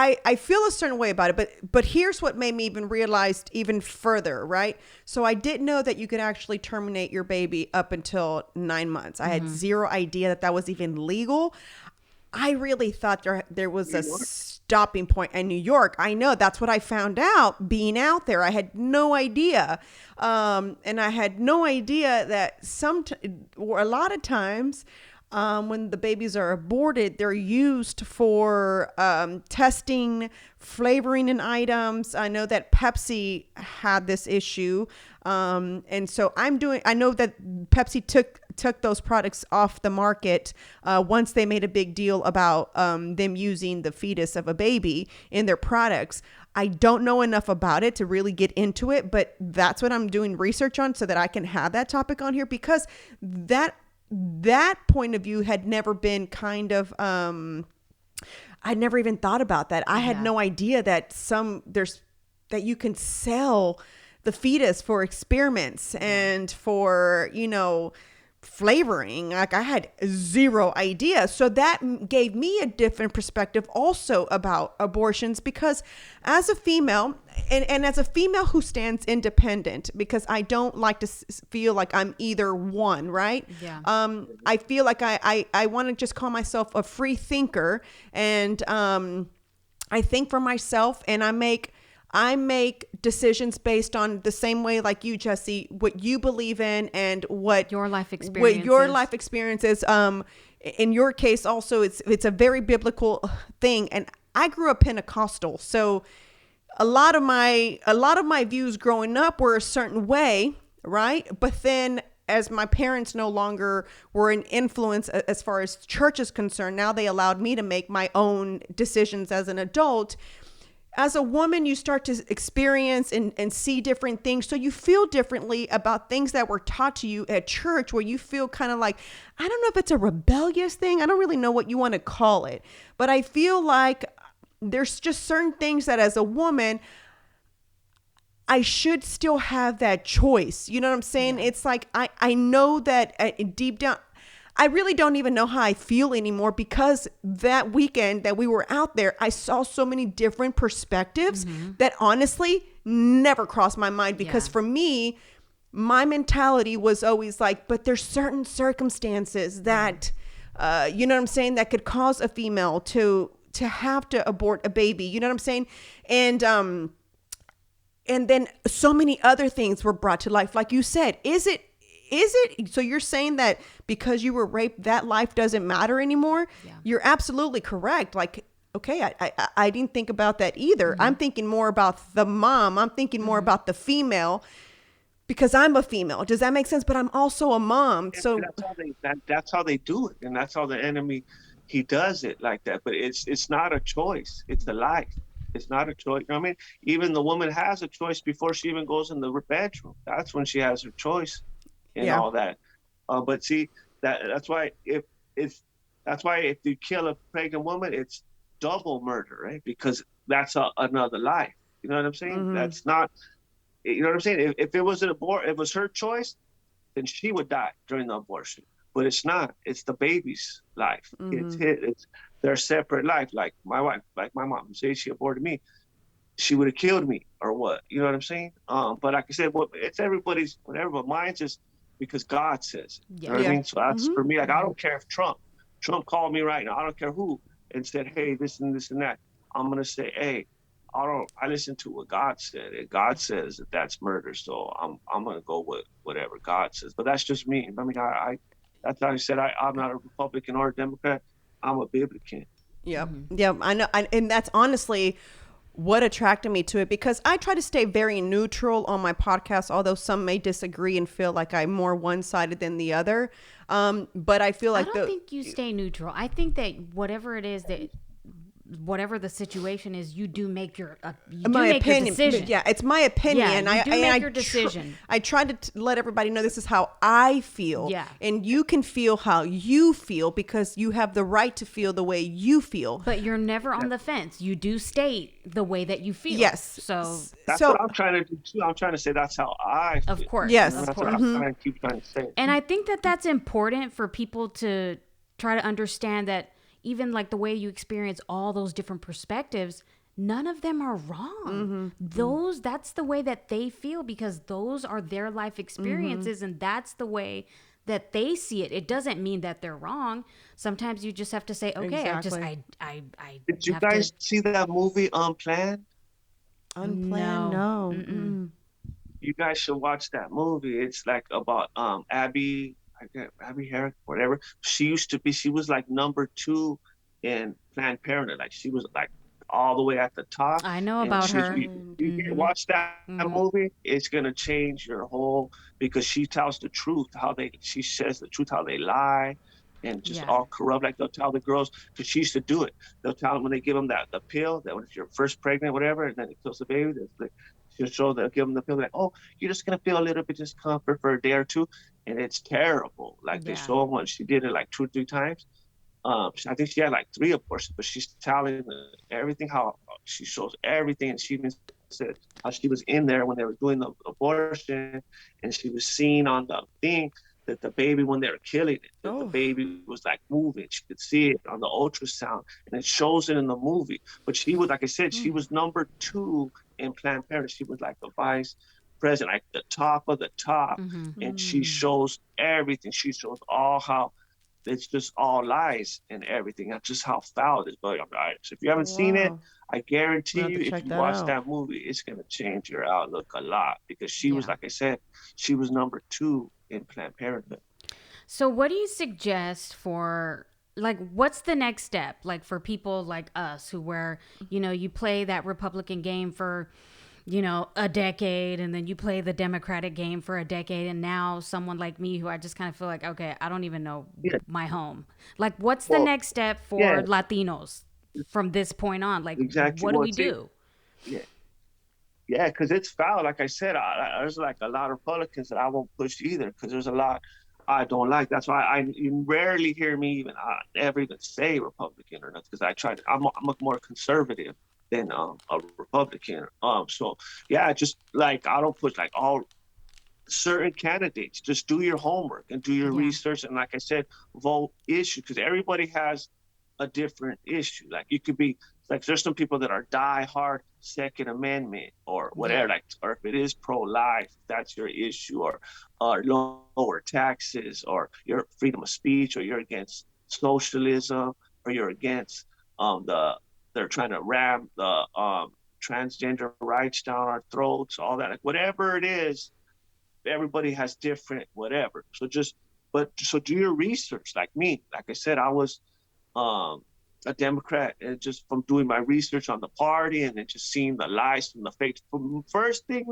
I feel a certain way about it, but here's what made me even realize even further, right? So I didn't know that you could actually terminate your baby up until 9 months. I had zero idea that was even legal. I really thought there was a stopping point in New York. I know, that's what I found out being out there. I had no idea. And I had no idea that a lot of times when the babies are aborted, they're used for testing, flavoring in items. I know that Pepsi had this issue. And so I know that Pepsi took those products off the market once they made a big deal about them using the fetus of a baby in their products. I don't know enough about it to really get into it, but that's what I'm doing research on so that I can have that topic on here, because that point of view had never been kind of, I never even thought about that. I had no idea that that you can sell the fetus for experiments and for, flavoring. Like I had zero idea. So that gave me a different perspective also about abortions, because as a female and as a female who stands independent, because I don't like to feel like I'm either one, right? Yeah. I feel like I want to just call myself a free thinker, and I think for myself, and I make decisions based on the same way like you, Jesse, what you believe in and what your life experience is. In your case also, it's a very biblical thing. And I grew up Pentecostal. So a lot of my views growing up were a certain way, right? But then as my parents no longer were an influence as far as church is concerned, now they allowed me to make my own decisions as an adult. As a woman, you start to experience and see different things. So you feel differently about things that were taught to you at church, where you feel kind of like, I don't know if it's a rebellious thing. I don't really know what you want to call it. But I feel like there's just certain things that as a woman, I should still have that choice. You know what I'm saying? Yeah. It's like, I know that deep down, I really don't even know how I feel anymore, because that weekend that we were out there, I saw so many different perspectives that honestly never crossed my mind, because for me, my mentality was always like, but there's certain circumstances that, you know what I'm saying, that could cause a female to have to abort a baby. You know what I'm saying? And then so many other things were brought to life. Like you said, is it, so you're saying that because you were raped, that life doesn't matter anymore? Yeah. You're absolutely correct. Like, okay, I didn't think about that either. I'm thinking more about the mom. I'm thinking more about the female, because I'm a female. Does that make sense? But I'm also a mom. So that's how they do it. And that's how the enemy, he does it like that. But it's not a choice. It's a life. It's not a choice. You know what I mean? Even the woman has a choice before she even goes in the bedroom. That's when she has her choice. And all that, but see, that's why if you kill a pregnant woman, it's double murder, right? Because that's another life. You know what I'm saying? Mm-hmm. That's not. You know what I'm saying? If it was it was her choice, then she would die during the abortion. But it's not. It's the baby's life. Mm-hmm. It's their separate life. Like my wife, like my mom, say she aborted me, she would have killed me or what? You know what I'm saying? But like I said, well, it's everybody's whatever. But mine's just because God says it. You know Yeah. what I Yeah. mean? So that's Mm-hmm. for me. Like I don't care if Trump called me right now. I don't care who and said, hey, this and this and that. I'm gonna say, hey, I listen to what God said. And God says that that's murder. So I'm gonna go with whatever God says. But that's just me. I mean, that's how I said I'm not a Republican or a Democrat. I'm a Biblican. Yep. Yeah, I know. And that's honestly what attracted me to it, because I try to stay very neutral on my podcast, although some may disagree and feel like I'm more one-sided than the other. But I feel I like don't think you stay neutral. I think that whatever it is that whatever the situation is, you do make your my opinion. your decision. Yeah, it's my opinion. Yeah, you do and make your decision. I try to let everybody know this is how I feel. Yeah. And you can feel how you feel, because you have the right to feel the way you feel. But you're never on the fence. You do state the way that you feel. Yes. So That's So- what I'm trying to do too. I'm trying to say that's how I feel. of course, Yes. of That's course. what I'm trying to keep trying to say. And I think that that's important for people to try to understand that even like the way you experience all those different perspectives, none of them are wrong. That's the way that they feel, because those are their life experiences and that's the way that they see it. It doesn't mean that they're wrong. Sometimes you just have to say, okay, Exactly. I Did you have guys to. see that movie Unplanned? Unplanned, No. no. Mm-mm. You guys should watch that movie. It's like about Abby, I get Abby Herrick, whatever. She was like number 2 in Planned Parenthood. Like she was like all the way at the top. I know And about her. watch that movie. It's gonna change your whole, because she tells the truth, she says the truth, how they lie and just Yeah. all corrupt. Like they'll tell the girls, because she used to do it. They'll tell them when they give them the pill that when if you're first pregnant, whatever, and then it kills the baby. They'll give them the pill like, oh, you're just gonna feel a little bit discomfort for a day or two, and it's terrible. Like they Yeah. show them when she did it like 2 or 3 times. I think she had like 3 abortions, but she's telling everything, how she shows everything, and she even said how she was in there when they were doing the abortion, and she was seeing on the thing that the baby, when they were killing it, that the baby was like moving. She could see it on the ultrasound, and it shows it in the movie. But she was, like I said, she was number 2 in Planned Parenthood. She was like the vice president, like the top of the top, and she shows everything. She shows all how it's just all lies and everything. That's just how foul it is. But so if you haven't seen it, Wow. I guarantee I'll have you, to if check you that watch out. that movie, it's gonna change your outlook a lot, because she was, Yeah. like I said, she was number 2 in Planned Parenthood. So what do you suggest for, like, what's the next step, like, for people like us who you play that Republican game for a decade, and then you play the Democratic game for a decade, and now someone like me who I just kind of feel like, okay, I don't even know my home. Like, what's the next step for yeah. Latinos from this point on? Like, Exactly. what do Well, we see, do? Yeah, because it's foul. Like I said, there's like a lot of Republicans that I won't push either, because there's a lot I don't like. That's why you rarely hear me ever even say Republican or nothing, because I'm more conservative than a Republican. So yeah, just like I don't push like all certain candidates. Just do your homework and do your Yeah. research, and like I said, vote issue, because everybody has a different issue. Like you could be like, there's some people that are die-hard Second Amendment or whatever, like, or if it is pro-life, that's your issue, or lower taxes, or your freedom of speech, or you're against socialism, or you're against they're trying to ram the transgender rights down our throats, all that, like whatever it is. Everybody has different whatever. So do your research. Like me, like I said, I was a Democrat, and just from doing my research on the party and then just seeing the lies from the fake. First thing,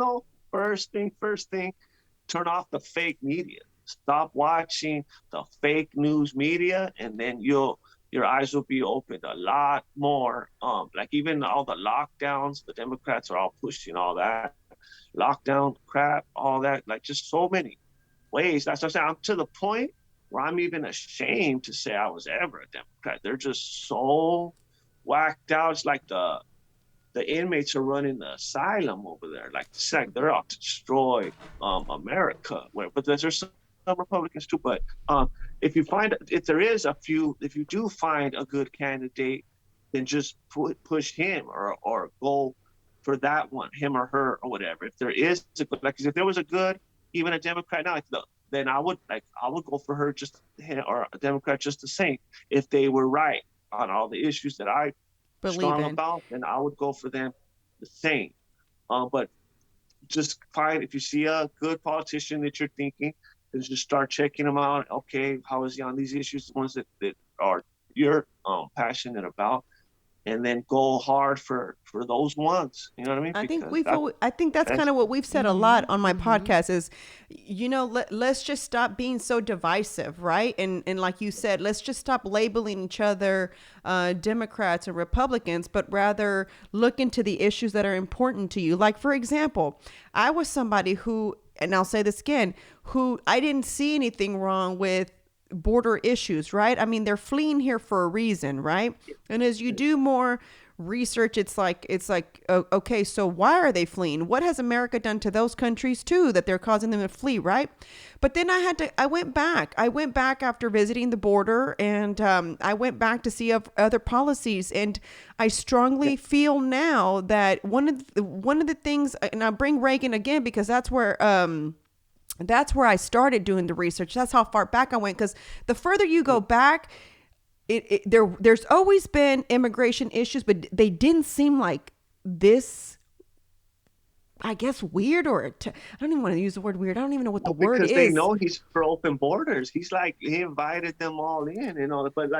turn off the fake media. Stop watching the fake news media, and then your eyes will be opened a lot more. Like even all the lockdowns, the Democrats are all pushing all that lockdown crap, all that, like just so many ways. That's what I'm saying. I'm to the point where I'm even ashamed to say I was ever a Democrat. They're just so whacked out. It's like the inmates are running the asylum over there. Like they're out to destroy America. But there's some Republicans too. But if you do find a good candidate, then just push him or go for that one, him or her or whatever. If there is a good, like if there was a good, even a Democrat now, then I would go for her just or a Democrat just the same. If they were right on all the issues that I Believe strong in. about, then I would go for them the same. But just find, if you see a good politician that you're thinking, then just start checking them out. Okay, how is he on these issues, the ones that are you're passionate about, and then go hard for those ones. You know what I mean? I think that's kind of what we've said a lot on my podcast is, let's just stop being so divisive, right? And like you said, let's just stop labeling each other Democrats and Republicans, but rather look into the issues that are important to you. Like, for example, I was somebody who, and I'll say this again, who I didn't see anything wrong with border issues, right? I mean, they're fleeing here for a reason, right? And as you do more research, it's like, okay, so why are they fleeing? What has America done to those countries too that they're causing them to flee, right? But then I went back after visiting the border, and I went back to see other policies, and I strongly feel now that one of the things, and I bring Reagan again because that's where I started doing the research. That's how far back I went. Because the further you go back, there's always been immigration issues, but they didn't seem like this, I guess, weird, I don't even want to use the word weird. I don't even know what the word is. Because they know he's for open borders. He's like, he invited them all in, but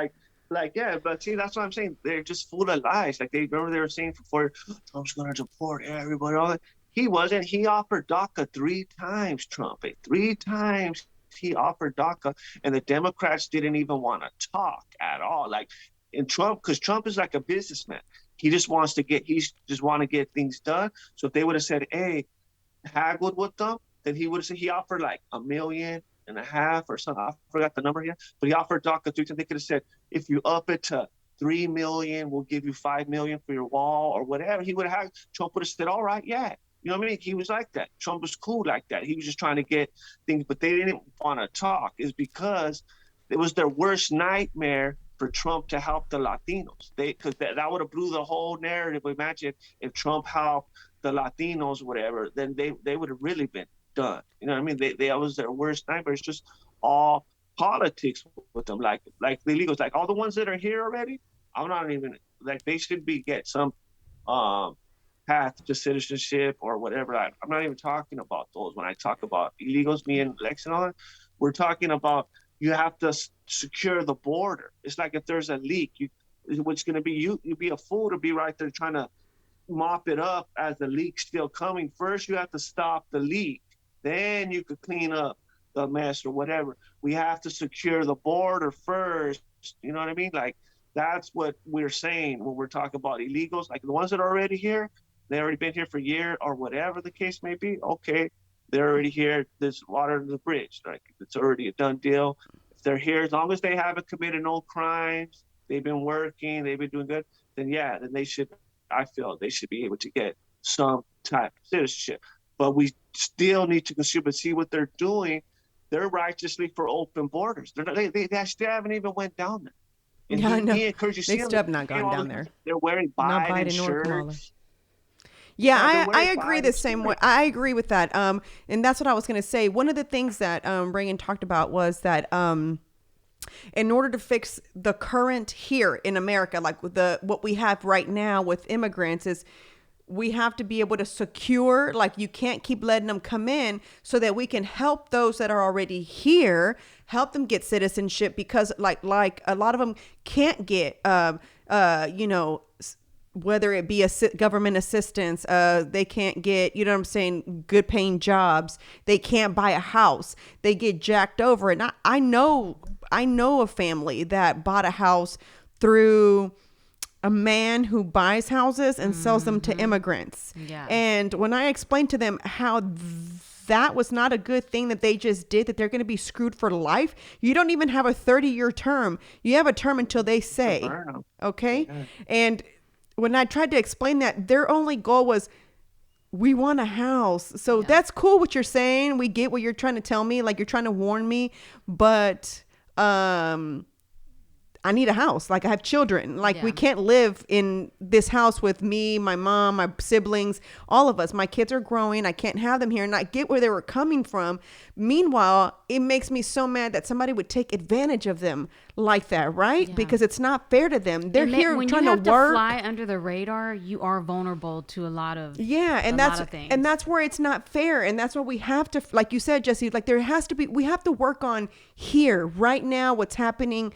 yeah, but see, that's what I'm saying. They're just full of lies. Like, they were saying before, Trump's going to deport everybody, all that. He wasn't. He offered DACA 3 times, Trump. 3 times he offered DACA, and the Democrats didn't even want to talk at all. Like, in Trump, because Trump is like a businessman. He just want to get things done. So if they would have said, hey, haggled with them, then he would have said, he offered like $1.5 million or something. I forgot the number here, but he offered DACA 3 times. They could have said, if you up it to 3 million, we'll give you 5 million for your wall or whatever. Trump would have said, all right, yeah. You know what I mean? He was like that. Trump was cool like that. He was just trying to get things, but they didn't want to talk. Is because it was their worst nightmare for Trump to help the Latinos. Because that would have blew the whole narrative. Imagine if Trump helped the Latinos, whatever, then they would have really been done. You know what I mean? That was their worst nightmare. It's just all politics with them, like the illegals, like all the ones that are here already. I'm not even like, they should get some path to citizenship or whatever. I'm not even talking about those. When I talk about illegals, me and Lex and all that, we're talking about, you have to secure the border. It's like if there's a leak, what's going to be, you'd be a fool to be right there trying to mop it up as the leak's still coming. First, you have to stop the leak. Then you could clean up the mess or whatever. We have to secure the border first. You know what I mean? Like, that's what we're saying when we're talking about illegals. Like, the ones that are already here, they already been here for a year or whatever the case may be. Okay, they're already here. There's water under the bridge. Like, it's already a done deal. If they're here, as long as they haven't committed no crimes, they've been working, they've been doing good, then yeah, then I feel they should be able to get some type of citizenship. But we still need to consider, but see what they're doing. They're righteously for open borders. They still haven't even went down there. And yeah, I know. He encouraged you. They still have not gone down there. They're wearing Biden shirts. Yeah, I agree the same way. I agree with that. And that's what I was going to say. One of the things that Reagan talked about was that in order to fix the current here in America, like with what we have right now with immigrants, is we have to be able to secure, like, you can't keep letting them come in, so that we can help those that are already here, help them get citizenship, because like a lot of them can't get, whether it be government assistance, they can't get, you know what I'm saying, good paying jobs. They can't buy a house. They get jacked over. And I know a family that bought a house through a man who buys houses and sells them to immigrants. Yeah. And when I explained to them how that was not a good thing that they just did, that they're going to be screwed for life. You don't even have a 30-year term. You have a term until they say, okay? Yeah. And when I tried to explain that, their only goal was, we want a house. So that's cool what you're saying. We get what you're trying to tell me. Like, you're trying to warn me, but I need a house. Like, I have children. Like, we can't live in this house with me, my mom, my siblings, all of us. My kids are growing. I can't have them here. And I get where they were coming from. Meanwhile, it makes me so mad that somebody would take advantage of them like that, right? Yeah. Because it's not fair to them. They're here trying to work. When you have to fly under the radar, you are vulnerable to a lot of things. And that's where it's not fair. And that's why we have to, like you said, Jesse, like there has to be, we have to work on here right now, what's happening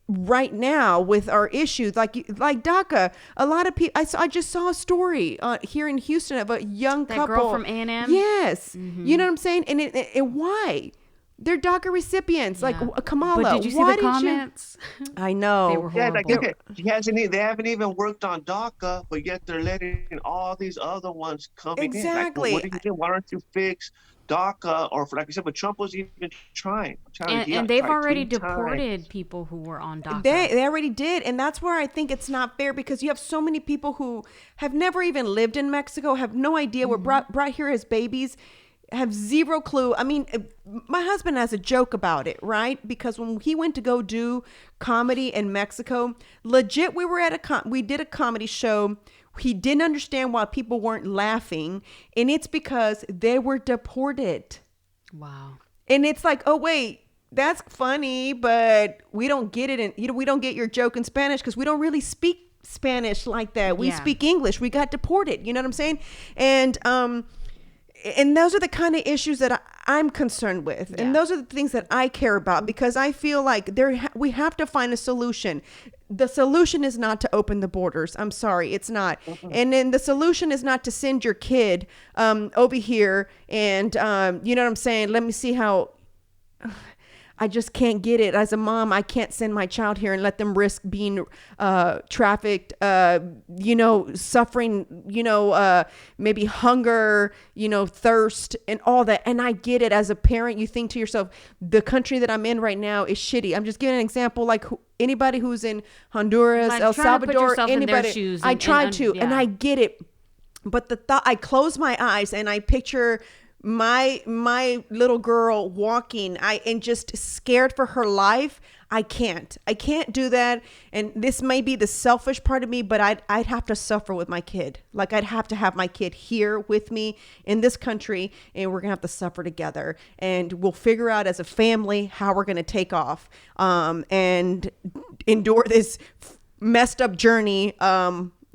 right now with our issues, like DACA. A lot of people, I just saw a story here in Houston of a young couple. That girl from A&M? Yes. Mm-hmm. You know what I'm saying? And why? They're DACA recipients, like Kamala. But did you see the comments? I know. They were horrible. They haven't even worked on DACA, but yet they're letting all these other ones come in. Exactly. Like, what do you do? Why don't you fix DACA, or like I said, but Trump was even trying. And they've already deported people who were on DACA. They already did. And that's where I think it's not fair, because you have so many people who have never even lived in Mexico, have no idea, were brought here as babies, have zero clue. I mean, my husband has a joke about it, right? Because when he went to go do comedy in Mexico, legit, we did a comedy show. He didn't understand why people weren't laughing. And it's because they were deported. Wow. And it's like, oh, wait, that's funny, but we don't get it. And we don't get your joke in Spanish because we don't really speak Spanish like that. We speak English. We got deported. You know what I'm saying? And those are the kind of issues that I'm concerned with. Yeah. And those are the things that I care about, because I feel like we have to find a solution. The solution is not to open the borders. I'm sorry, it's not. Mm-hmm. And then the solution is not to send your kid over here and, you know what I'm saying? Let me see how... I just can't get it. As a mom, I can't send my child here and let them risk being trafficked, suffering, maybe hunger, thirst and all that. And I get it. As a parent, you think to yourself, the country that I'm in right now is shitty. I'm just giving an example, like anybody who's in Honduras, El Salvador, anybody. I tried to, and I get it. But the thought, I close my eyes and I picture my little girl walking, and just scared for her life. I can't do that. And this may be the selfish part of me, but I'd have to suffer with my kid. Like, I'd have to have my kid here with me in this country, and we're gonna have to suffer together, and we'll figure out as a family how we're gonna take off and endure this messed up journey.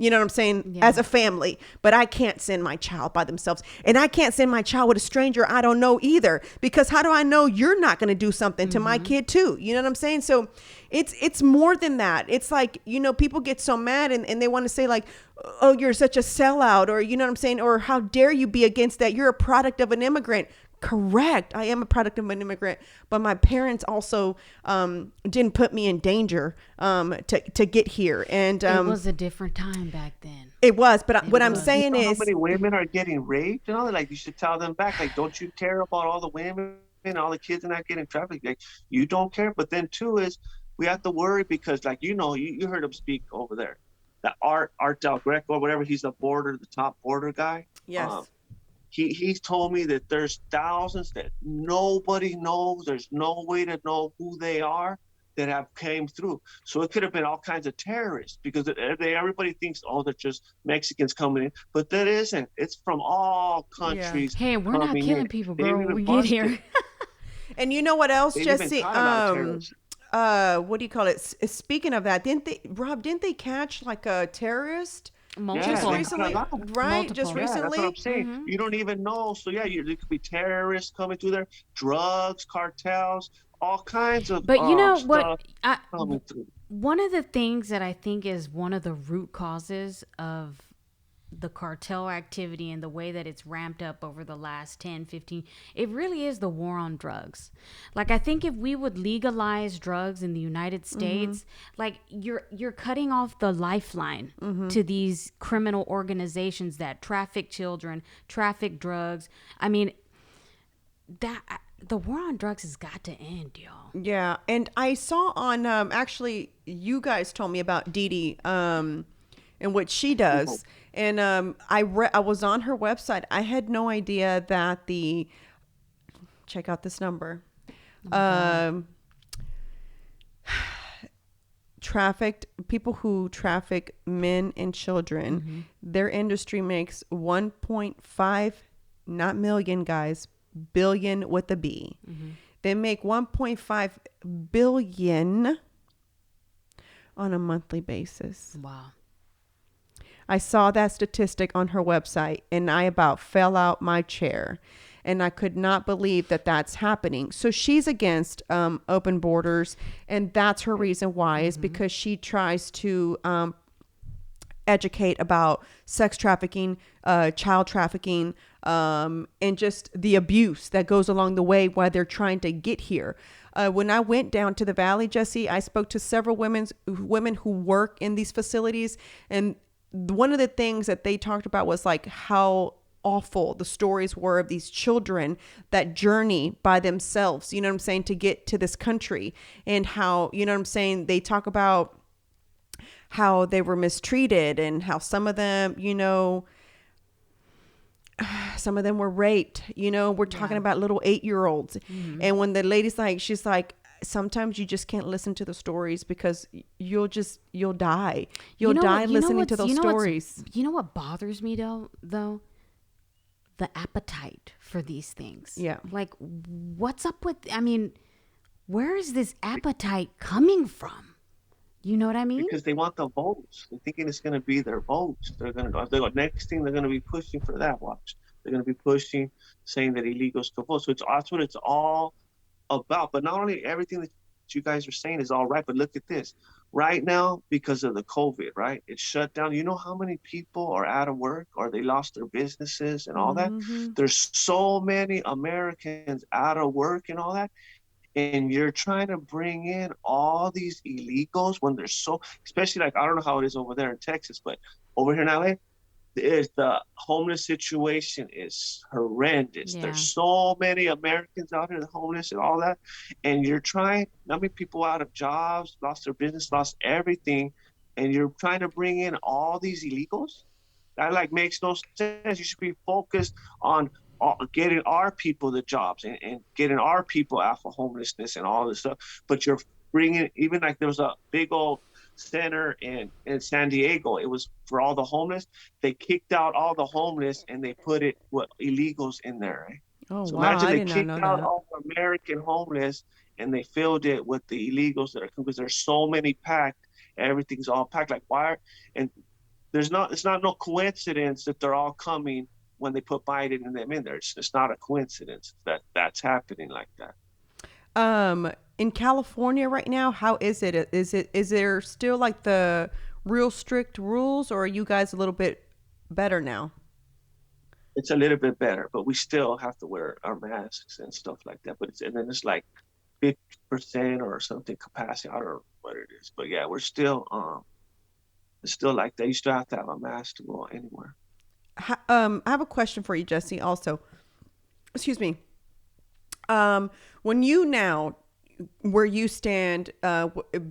You know what I'm saying? Yeah. As a family. But I can't send my child by themselves. And I can't send my child with a stranger I don't know either. Because how do I know you're not going to do something to my kid too? You know what I'm saying? So it's more than that. It's like, people get so mad and they want to say like, oh, you're such a sellout, or you know what I'm saying? Or how dare you be against that? You're a product of an immigrant. Correct. I am a product of an immigrant, but my parents also didn't put me in danger to get here. And it was a different time back then. It was, but what I'm saying is, how many women are getting raped? Like, you should tell them back. Like, don't you care about all the women and all the kids not getting trafficked? Like, you don't care. But then too is we have to worry because, like, you heard him speak over there. That Art Del Greco or whatever. He's the top border guy. Yes. He's told me that there's thousands that nobody knows. There's no way to know who they are that have came through. So it could have been all kinds of terrorists, because everybody thinks, oh, they're just Mexicans coming in. But that isn't. It's from all countries. Yeah. Hey, we're not killing people, bro, when we get here. And you know what else, Jesse? What do you call it? Speaking of that, didn't they catch like a terrorist? Just recently, right? Just recently. That's what I'm saying. Mm-hmm. You don't even know. So there could be terrorists coming through there, drugs, cartels, all kinds of. But you know what? One of the things that I think is one of the root causes of the cartel activity and the way that it's ramped up over the last 10, 15, it really is the war on drugs. Like, I think if we would legalize drugs in the United States, like you're cutting off the lifeline to these criminal organizations that traffic children, traffic drugs. I mean, the war on drugs has got to end, y'all. Yeah, and I saw on actually you guys told me about Dee Dee and what she does, and I was on her website. I had no idea that check out this number. Trafficked people who traffic men and children, their industry makes 1.5, not million, guys, billion with a B. They make 1.5 billion on a monthly basis. Wow. I saw that statistic on her website and I about fell out my chair. And I could not believe that that's happening. So she's against open borders. And that's her reason why, is because she tries to educate about sex trafficking, child trafficking, and just the abuse that goes along the way while they're trying to get here. When I went down to the valley, Jesse, I spoke to several women who work in these facilities. And one of the things that they talked about was like how awful the stories were of these children that journey by themselves, you know what I'm saying, to get to this country, and how, you know what I'm saying, they talk about how they were mistreated and how some of them, you know, some of them were raped, you know, we're talking about little 8-year-olds. And when the lady's like, she's like, sometimes you just can't listen to the stories because you'll die. You'll die listening to those stories. You know what bothers me though? The appetite for these things. Yeah. Like, what's up with, I mean, where is this appetite coming from? You know what I mean? Because they want the votes. They're thinking it's going to be their votes. They're going to go, next thing they're going to be pushing for that. Watch. They're going to be pushing, saying that illegals can vote. So that's what it's all about. But not only everything that you guys are saying is all right, but look at this. Right now, because of the COVID, right? It's shut down. You know how many people are out of work or they lost their businesses and all that? There's so many Americans out of work and all that. And you're trying to bring in all these illegals when there's so, especially like, I don't know how it is over there in Texas, but over here in LA, the homeless situation is horrendous. Yeah. There's so many Americans out here, the homeless and all that. And you're trying, how many people out of jobs, lost their business, lost everything. And you're trying to bring in all these illegals? That like makes no sense. You should be focused on getting our people the jobs and getting our people out of homelessness and all this stuff. But you're bringing, even like there was a big old center in San Diego. It was for all the homeless. They kicked out all the homeless and they put illegals in there. Right? Oh, so wow. imagine I they did not kicked know out that. all the American homeless and they filled it with the illegals that are, because there's so many packed. Everything's all packed. Like why? And it's not no coincidence that they're all coming when they put Biden and them in there. It's not a coincidence that that's happening like that. In California right now, how is it? Is there still like the real strict rules, or are you guys a little bit better now? It's a little bit better, but we still have to wear our masks and stuff like that. But then it's like 50% or something capacity. I don't know what it is, but yeah, we're still it's still like that. You still have to have a mask to go anywhere. I have a question for you, Jesse. Also, excuse me. When you now, where you stand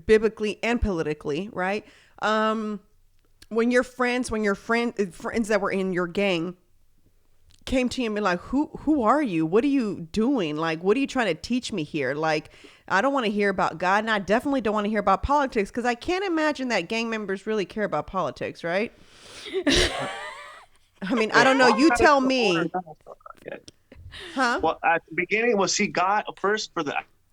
biblically and politically, right? When your friends that were in your gang came to you and be like, who are you? What are you doing? Like, what are you trying to teach me here? Like, I don't want to hear about God, and I definitely don't want to hear about politics, because I can't imagine that gang members really care about politics, right? I mean, I don't know. You tell me. Huh? Well, at the beginning, see, God first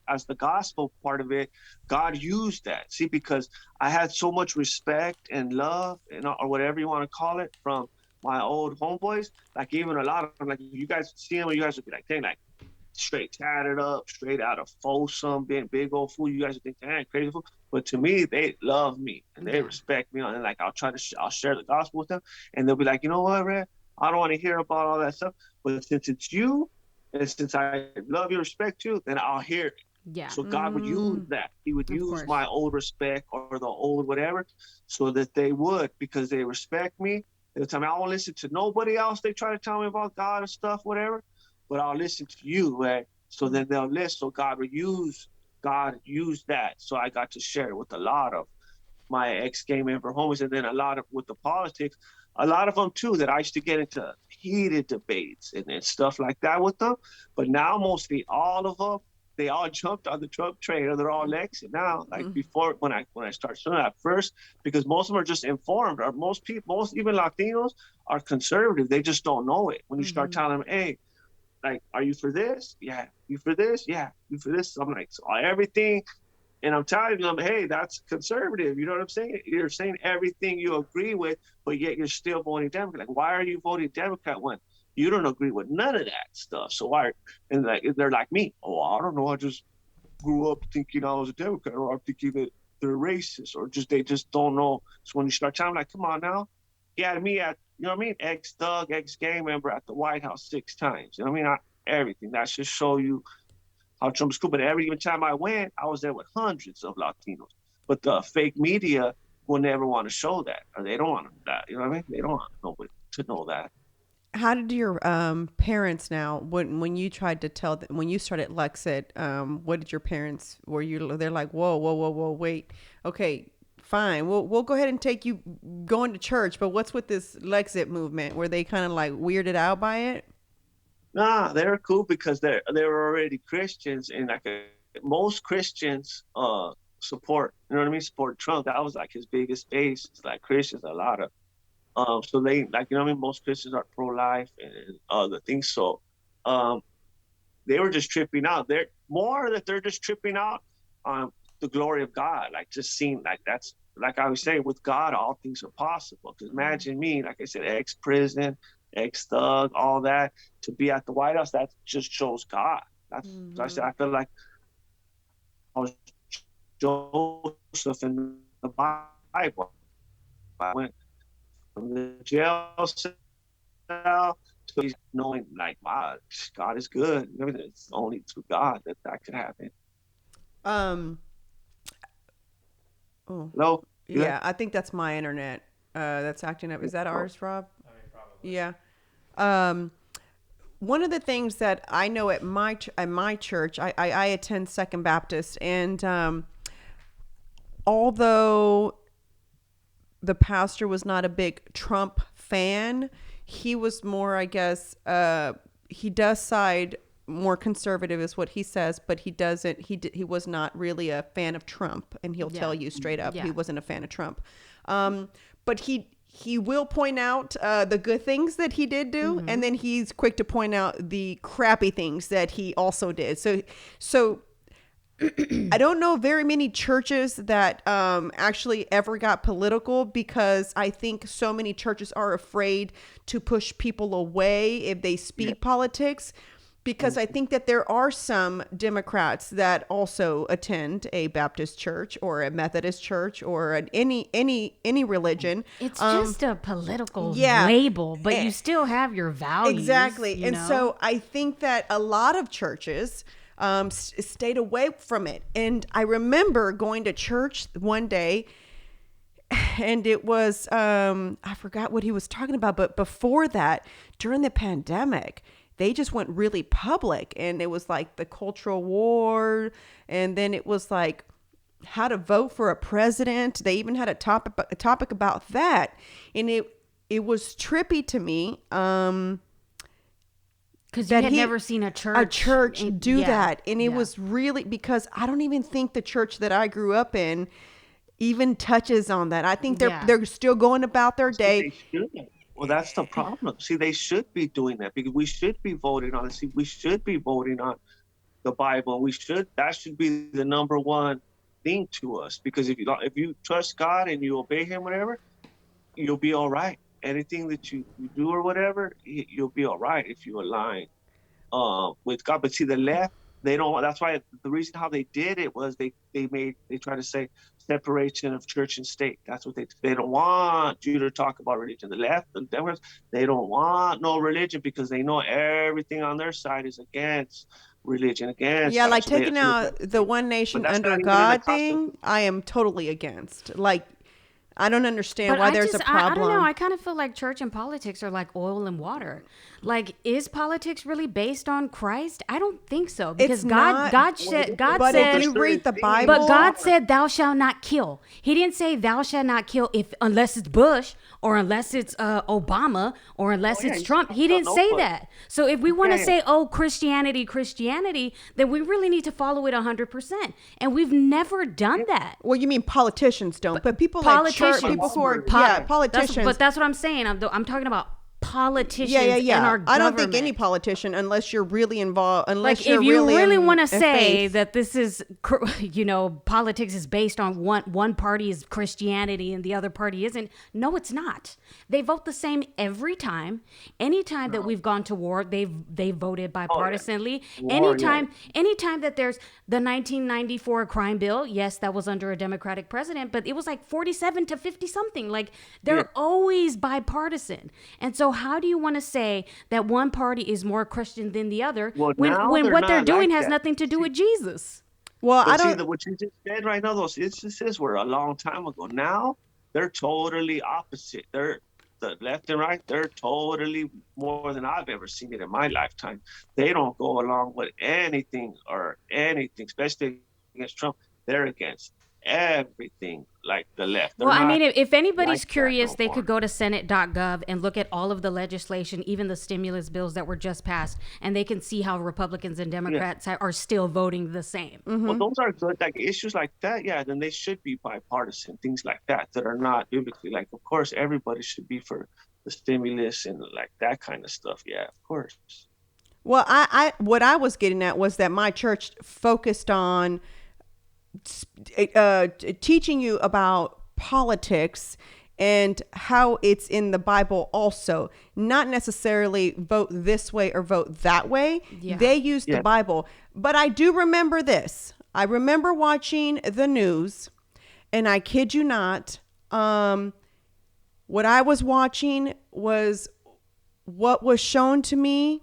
as the gospel part of it, God used that. See, because I had so much respect and love or whatever you want to call it from my old homeboys. Like even a lot of them, like you guys see them, you guys would be like, dang, like straight tatted up, straight out of Folsom, being big old fool. You guys would think, dang, crazy fool. But to me, they love me and they respect me. And like I'll share the gospel with them, and they'll be like, you know what, Red? I don't want to hear about all that stuff. But since it's you, and since I love you, respect you, then I'll hear it. Yeah. So God would use that. He would use course. my old respect or the old whatever, so that they would, because they respect me. They would tell me, I won't listen to nobody else. They try to tell me about God and stuff, whatever. but I'll listen to you, right? So then they'll listen. So God used that. So I got to share it with a lot of my ex-gay member homies, and then a lot of with the politics, a lot of them too that I used to get into heated debates and stuff like that with them. But now mostly all of them, they all jumped on the Trump train, or they're all Lexit now. Like before, when I started doing that first, because most of them are just informed, or most people, most even Latinos are conservative. They just don't know it. When you start telling them, hey, like, are you for this? Yeah. You for this? Yeah. You for this? I'm like, so everything. And I'm telling them, hey, that's conservative. You know what I'm saying? You're saying everything you agree with, but yet you're still voting Democrat. Like, why are you voting Democrat when you don't agree with none of that stuff? So why? And like, they're like me. Oh, I don't know. I just grew up thinking I was a Democrat, or I'm thinking that they're racist, or just they just don't know. So when you start telling them, like, come on now, he had me at, you know what I mean, ex-thug, ex-gang member at the White House 6 times. You know what I mean? Everything. That should show you how Trump's cool. But every time I went, I was there with hundreds of Latinos. But the fake media will never want to show that, or they don't want that. You know what I mean? They don't want nobody to know that. How did your parents now, when you tried to tell them, when you started Lexit, what did your parents, they're like, whoa, wait, okay, fine, we'll go ahead and take you going to church, but what's with this Lexit movement? Were they kind of like weirded out by it? Nah, they're cool because they were already Christians, and like most Christians support, you know what I mean, support Trump. That was like his biggest base. It's like Christians, a lot of so they, like, you know what I mean, most Christians are pro-life and other things. So um they were just tripping out. They're more that they're just tripping out on the glory of God, like just seeing, like, that's, like I was saying, with God all things are possible. Because imagine me, like I said, ex-prison, ex-thug, all that, to be at the White House. That just shows God. That's I said, I feel like I was Joseph in the Bible. I went from the jail cell to knowing, like, wow, God is good. I mean, it's only through God that could happen. Um, oh, Hello? You there? yeah, I think that's my internet that's acting up. Is that ours, Rob? I mean, probably. Yeah. Um, one of the things that I know at my church, I attend Second Baptist, and although the pastor was not a big Trump fan, he was more, I guess, he does side more conservative is what he says, but he doesn't, he was not really a fan of Trump, and he'll tell you straight up he wasn't a fan of Trump. But he will point out the good things that he did do, and then he's quick to point out the crappy things that he also did. So I don't know very many churches that actually ever got political, because I think so many churches are afraid to push people away if they speak politics. Because I think that there are some Democrats that also attend a Baptist church or a Methodist church or any religion. It's just a political label, but you still have your values. Exactly. You And know? so I think that a lot of churches stayed away from it. And I remember going to church one day, and it was, I forgot what he was talking about, but before that, during the pandemic, they just went really public, and it was like the cultural war. And then it was like how to vote for a president. They even had a topic about that. And it was trippy to me. Because you had never seen a church do that. And it was really, because I don't even think the church that I grew up in even touches on that. I think they're still going about their day. Well, that's the problem. See, they should be doing that, because we should be voting on it. See, we should be voting on the Bible. That should be the number one thing to us, because if you trust God and you obey Him, whatever, you'll be all right. Anything that you do or whatever, you'll be all right if you align with God. But see, the left, they don't. That's why the reason how they did it was they try to say separation of church and state. That's what they don't want you to talk about religion. The left, the Democrats, they don't want no religion, because they know everything on their side is against religion, against. Yeah, like taking out the one nation under God thing, I am totally against. Like, I don't understand But why there's a problem. I don't know. I kind of feel like church and politics are like oil and water. Like, is politics really based on Christ? I don't think so. Because God said, but if you read the Bible, but God said, "Thou shalt not kill." He didn't say, "Thou shalt not kill," unless it's Bush or unless it's Obama or unless it's Trump. He didn't say that. So if we want to say, "Oh, Christianity," then we really need to follow it 100%. And we've never done that. well, you mean politicians don't, but people like church, people who are politicians. That's what I'm saying. I'm talking about politicians in our government. I don't think any politician, unless you're really involved, unless like you're if you really want to in say faith. that this is, politics is based on one party is Christianity and the other party isn't. No, it's not. They vote the same every time. Anytime that we've gone to war, they voted bipartisanly. Anytime that there's the 1994 crime bill, yes, that was under a Democratic president, but it was like 47 to 50 something. Like they're always bipartisan. And so how do you want to say that one party is more Christian than the other when what they're doing has nothing to do with Jesus? Well, but I don't. See, what you just said right now, those instances were a long time ago. Now they're totally opposite. They're the left and right. They're totally more than I've ever seen it in my lifetime. They don't go along with anything, especially against Trump. They're against everything like the left. They're well, I mean, if anybody's like curious, no they more. could go to Senate.gov and look at all of the legislation, even the stimulus bills that were just passed, and they can see how Republicans and Democrats are still voting the same. Mm-hmm. Well, those are good. Like issues like that, then they should be bipartisan. Things like that are not biblically. Like, of course, everybody should be for the stimulus and like that kind of stuff. Yeah, of course. Well, I what I was getting at was that my church focused on teaching you about politics and how it's in the Bible also, not necessarily vote this way or vote that way. They use the Bible. But I do remember this. I remember watching the news, and I kid you not, what I was watching was what was shown to me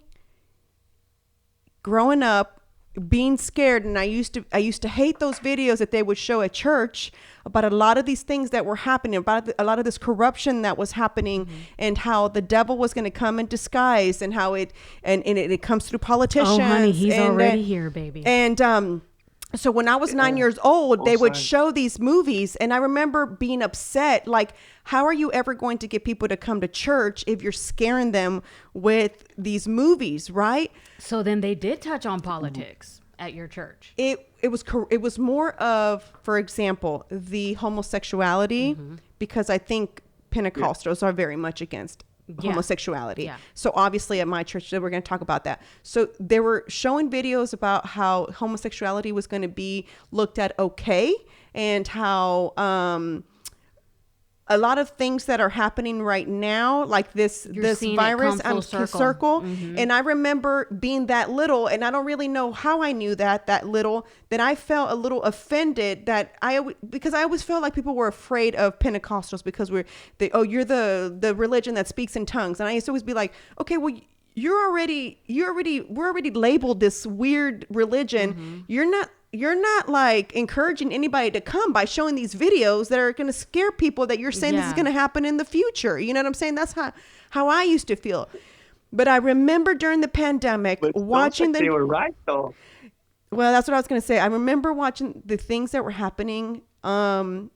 growing up, being scared. And I used to hate those videos that they would show at church about a lot of these things that were happening, about a lot of this corruption that was happening, and how the devil was going to come in disguise, and how it comes through politicians. Oh, honey, he's already here, baby. And so when I was 9 years old, they would show these movies, and I remember being upset. Like, how are you ever going to get people to come to church if you're scaring them with these movies, right? So then they did touch on politics at your church. It was more of, for example, the homosexuality, because I think Pentecostals are very much against homosexuality. Yeah. So obviously at my church, we're going to talk about that. So they were showing videos about how homosexuality was going to be looked at okay, and how a lot of things that are happening right now, like this virus, circle. And I remember being that little, and I don't really know how I knew that little, that I felt a little offended because I always felt like people were afraid of Pentecostals because you're the religion that speaks in tongues. And I used to always be like, okay, well, we're already labeled this weird religion. You're not like encouraging anybody to come by showing these videos that are going to scare people that you're saying this is going to happen in the future. You know what I'm saying? That's how I used to feel. But I remember during the pandemic watching they were right though. Well, that's what I was going to say. I remember watching the things that were happening and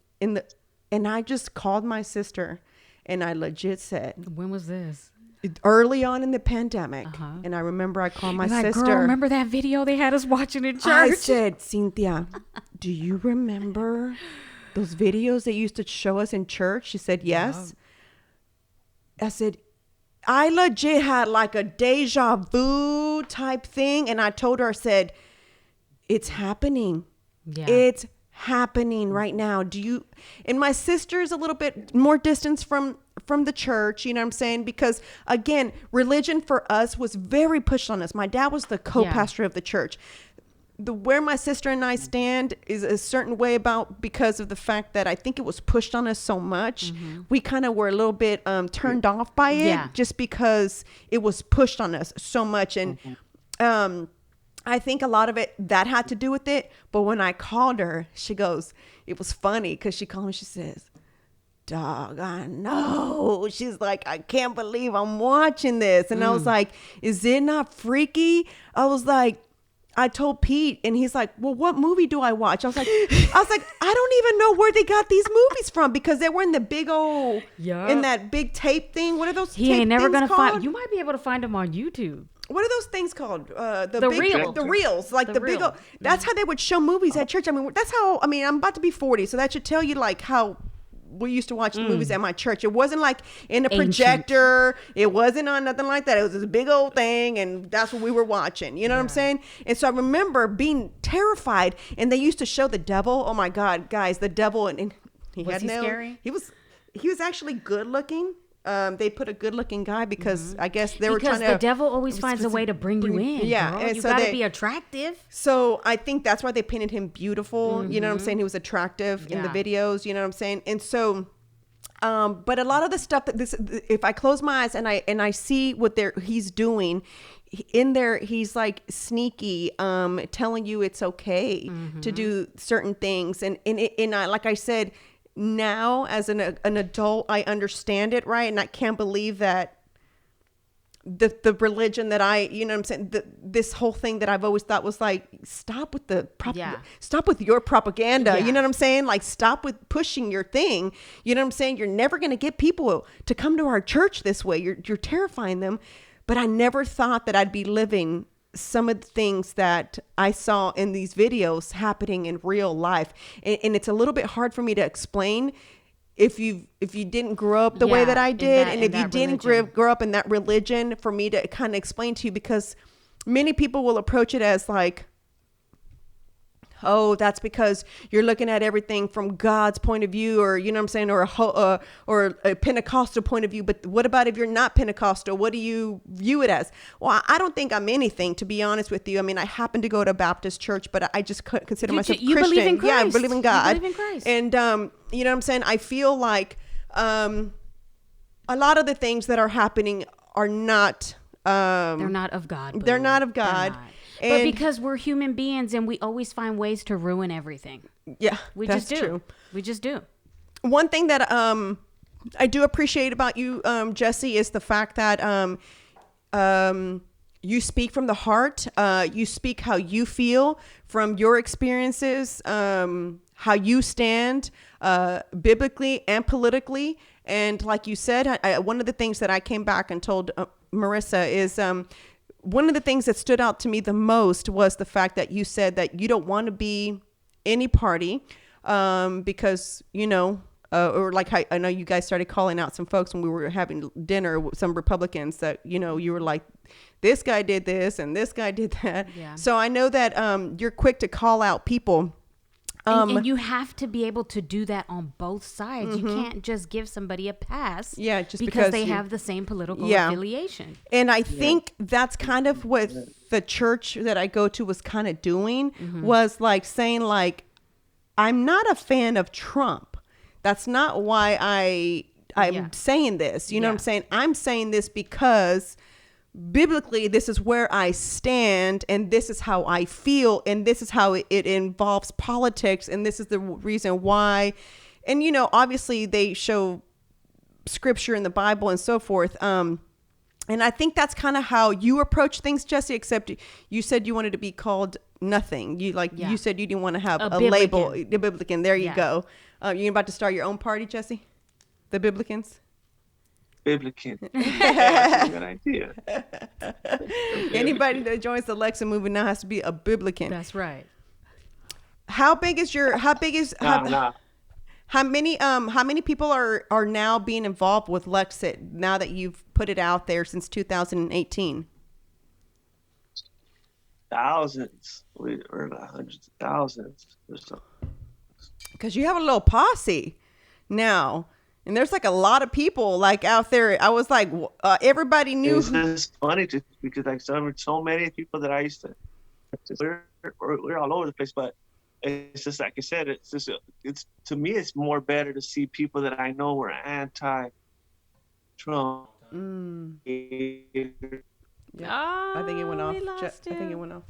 I just called my sister, and I legit said, when was this? Early on in the pandemic. And I remember I called my sister. Girl, remember that video they had us watching in church? I said, Cynthia, do you remember those videos they used to show us in church? She said, yes. I said, I legit had like a deja vu type thing. And I told her, I said, it's happening. Yeah. It's happening right now. And my sister's a little bit more distance from the church, you know what I'm saying? Because again, religion for us was very pushed on us. My dad was the co-pastor of the church. Where my sister and I stand is a certain way because of the fact that I think it was pushed on us so much. We kind of were a little bit turned off by it just because it was pushed on us so much. And I think a lot of that had to do with it. But when I called her, she goes, it was funny because she called me, she says, dog, I know. She's like, I can't believe I'm watching this. And I was like, is it not freaky? I was like, I told Pete, and he's like, well, what movie do I watch? I was like, I don't even know where they got these movies from, because they were in the big old, in that big tape thing. What are those He ain't never gonna called? find. You might be able to find them on YouTube. What are those things called? The big, reels. the reels, like the big reel. old, that's how they would show movies at church. I mean, that's how, I mean, I'm about to be 40, so that should tell you like how we used to watch the movies at my church. It wasn't like in a projector. It wasn't on nothing like that. It was this big old thing, and that's what we were watching. You know what I'm saying? And so I remember being terrified, and they used to show the devil. Oh my God, guys, the devil, and he Was had he no, scary? he was actually good looking. They put a good looking guy because I guess they were trying to. Because the devil always finds a way to bring you in. Yeah, girl. and You so gotta they- be attractive. So I think that's why they painted him beautiful. You know what I'm saying? He was attractive in the Yeah. videos. You know what I'm saying? And so, but a lot of the stuff that if I close my eyes and I see what he's doing in there, he's like sneaky, telling you it's okay to do certain things. And I, like I said, now as an adult, I understand it, right? And I can't believe that the religion that you know what I'm saying, this whole thing that I've always thought was like, stop with stop with your propaganda. You know what I'm saying? Like, stop with pushing your thing. You know what I'm saying? You're never going to get people to come to our church this way. You're terrifying them. But I never thought that I'd be living some of the things that I saw in these videos happening in real life. And it's a little bit hard for me to explain if you didn't grow up the way that I did, and if you didn't grow up in that religion, for me to kind of explain to you, because many people will approach it as like, oh, that's because you're looking at everything from God's point of view, or, you know what I'm saying, or a Pentecostal point of view. But what about if you're not Pentecostal? What do you view it as? Well, I don't think I'm anything, to be honest with you. I mean, I happen to go to a Baptist church, but I just consider myself Christian. Believe in Christ. Yeah, I believe in God. You believe in Christ. And, you know what I'm saying? I feel like a lot of the things that are happening are not... they're not of God. They're not of God. But because we're human beings, and we always find ways to ruin everything. Yeah, That's just do. True. We just do. One thing that I do appreciate about you, Jesse, is the fact that you speak from the heart. You speak how you feel from your experiences, how you stand biblically and politically. And like you said, one of the things that I came back and told Marissa is... one of the things that stood out to me the most was the fact that you said that you don't want to be any party because, you know, or like I know you guys started calling out some folks when we were having dinner with some Republicans that, you know, you were like, this guy did this and this guy did that. Yeah. So I know that you're quick to call out people. And you have to be able to do that on both sides. You can't just give somebody a pass just because they have the same political affiliation. And I think that's kind of what the church that I go to was kind of doing, was like saying like, I'm not a fan of Trump. That's not why I'm saying this. You know what I'm saying? I'm saying this because biblically, this is where I stand, and this is how I feel, and this is how it involves politics, and this is the reason why. And, you know, obviously they show scripture in the Bible and so forth. And I think that's kind of how you approach things, Jesse, except you said you wanted to be called nothing. You said you didn't want to have a label, the Biblican. There you go. You're about to start your own party, Jesse? The Biblicans? Biblican. That's a good idea. Anybody that joins the LEXIT movement now has to be a Biblican. That's right. How many people are now being involved with LEXIT now that you've put it out there since 2018? Thousands. We're hundreds of thousands. Because you have a little posse now. And there's like a lot of people like out there. I was like, everybody knew. It's just funny just because like so many people that I used to, we're all over the place, but it's just like I said, it's to me, it's more better to see people that I know were anti-Trump. Yeah. I think it went off. I think it went off.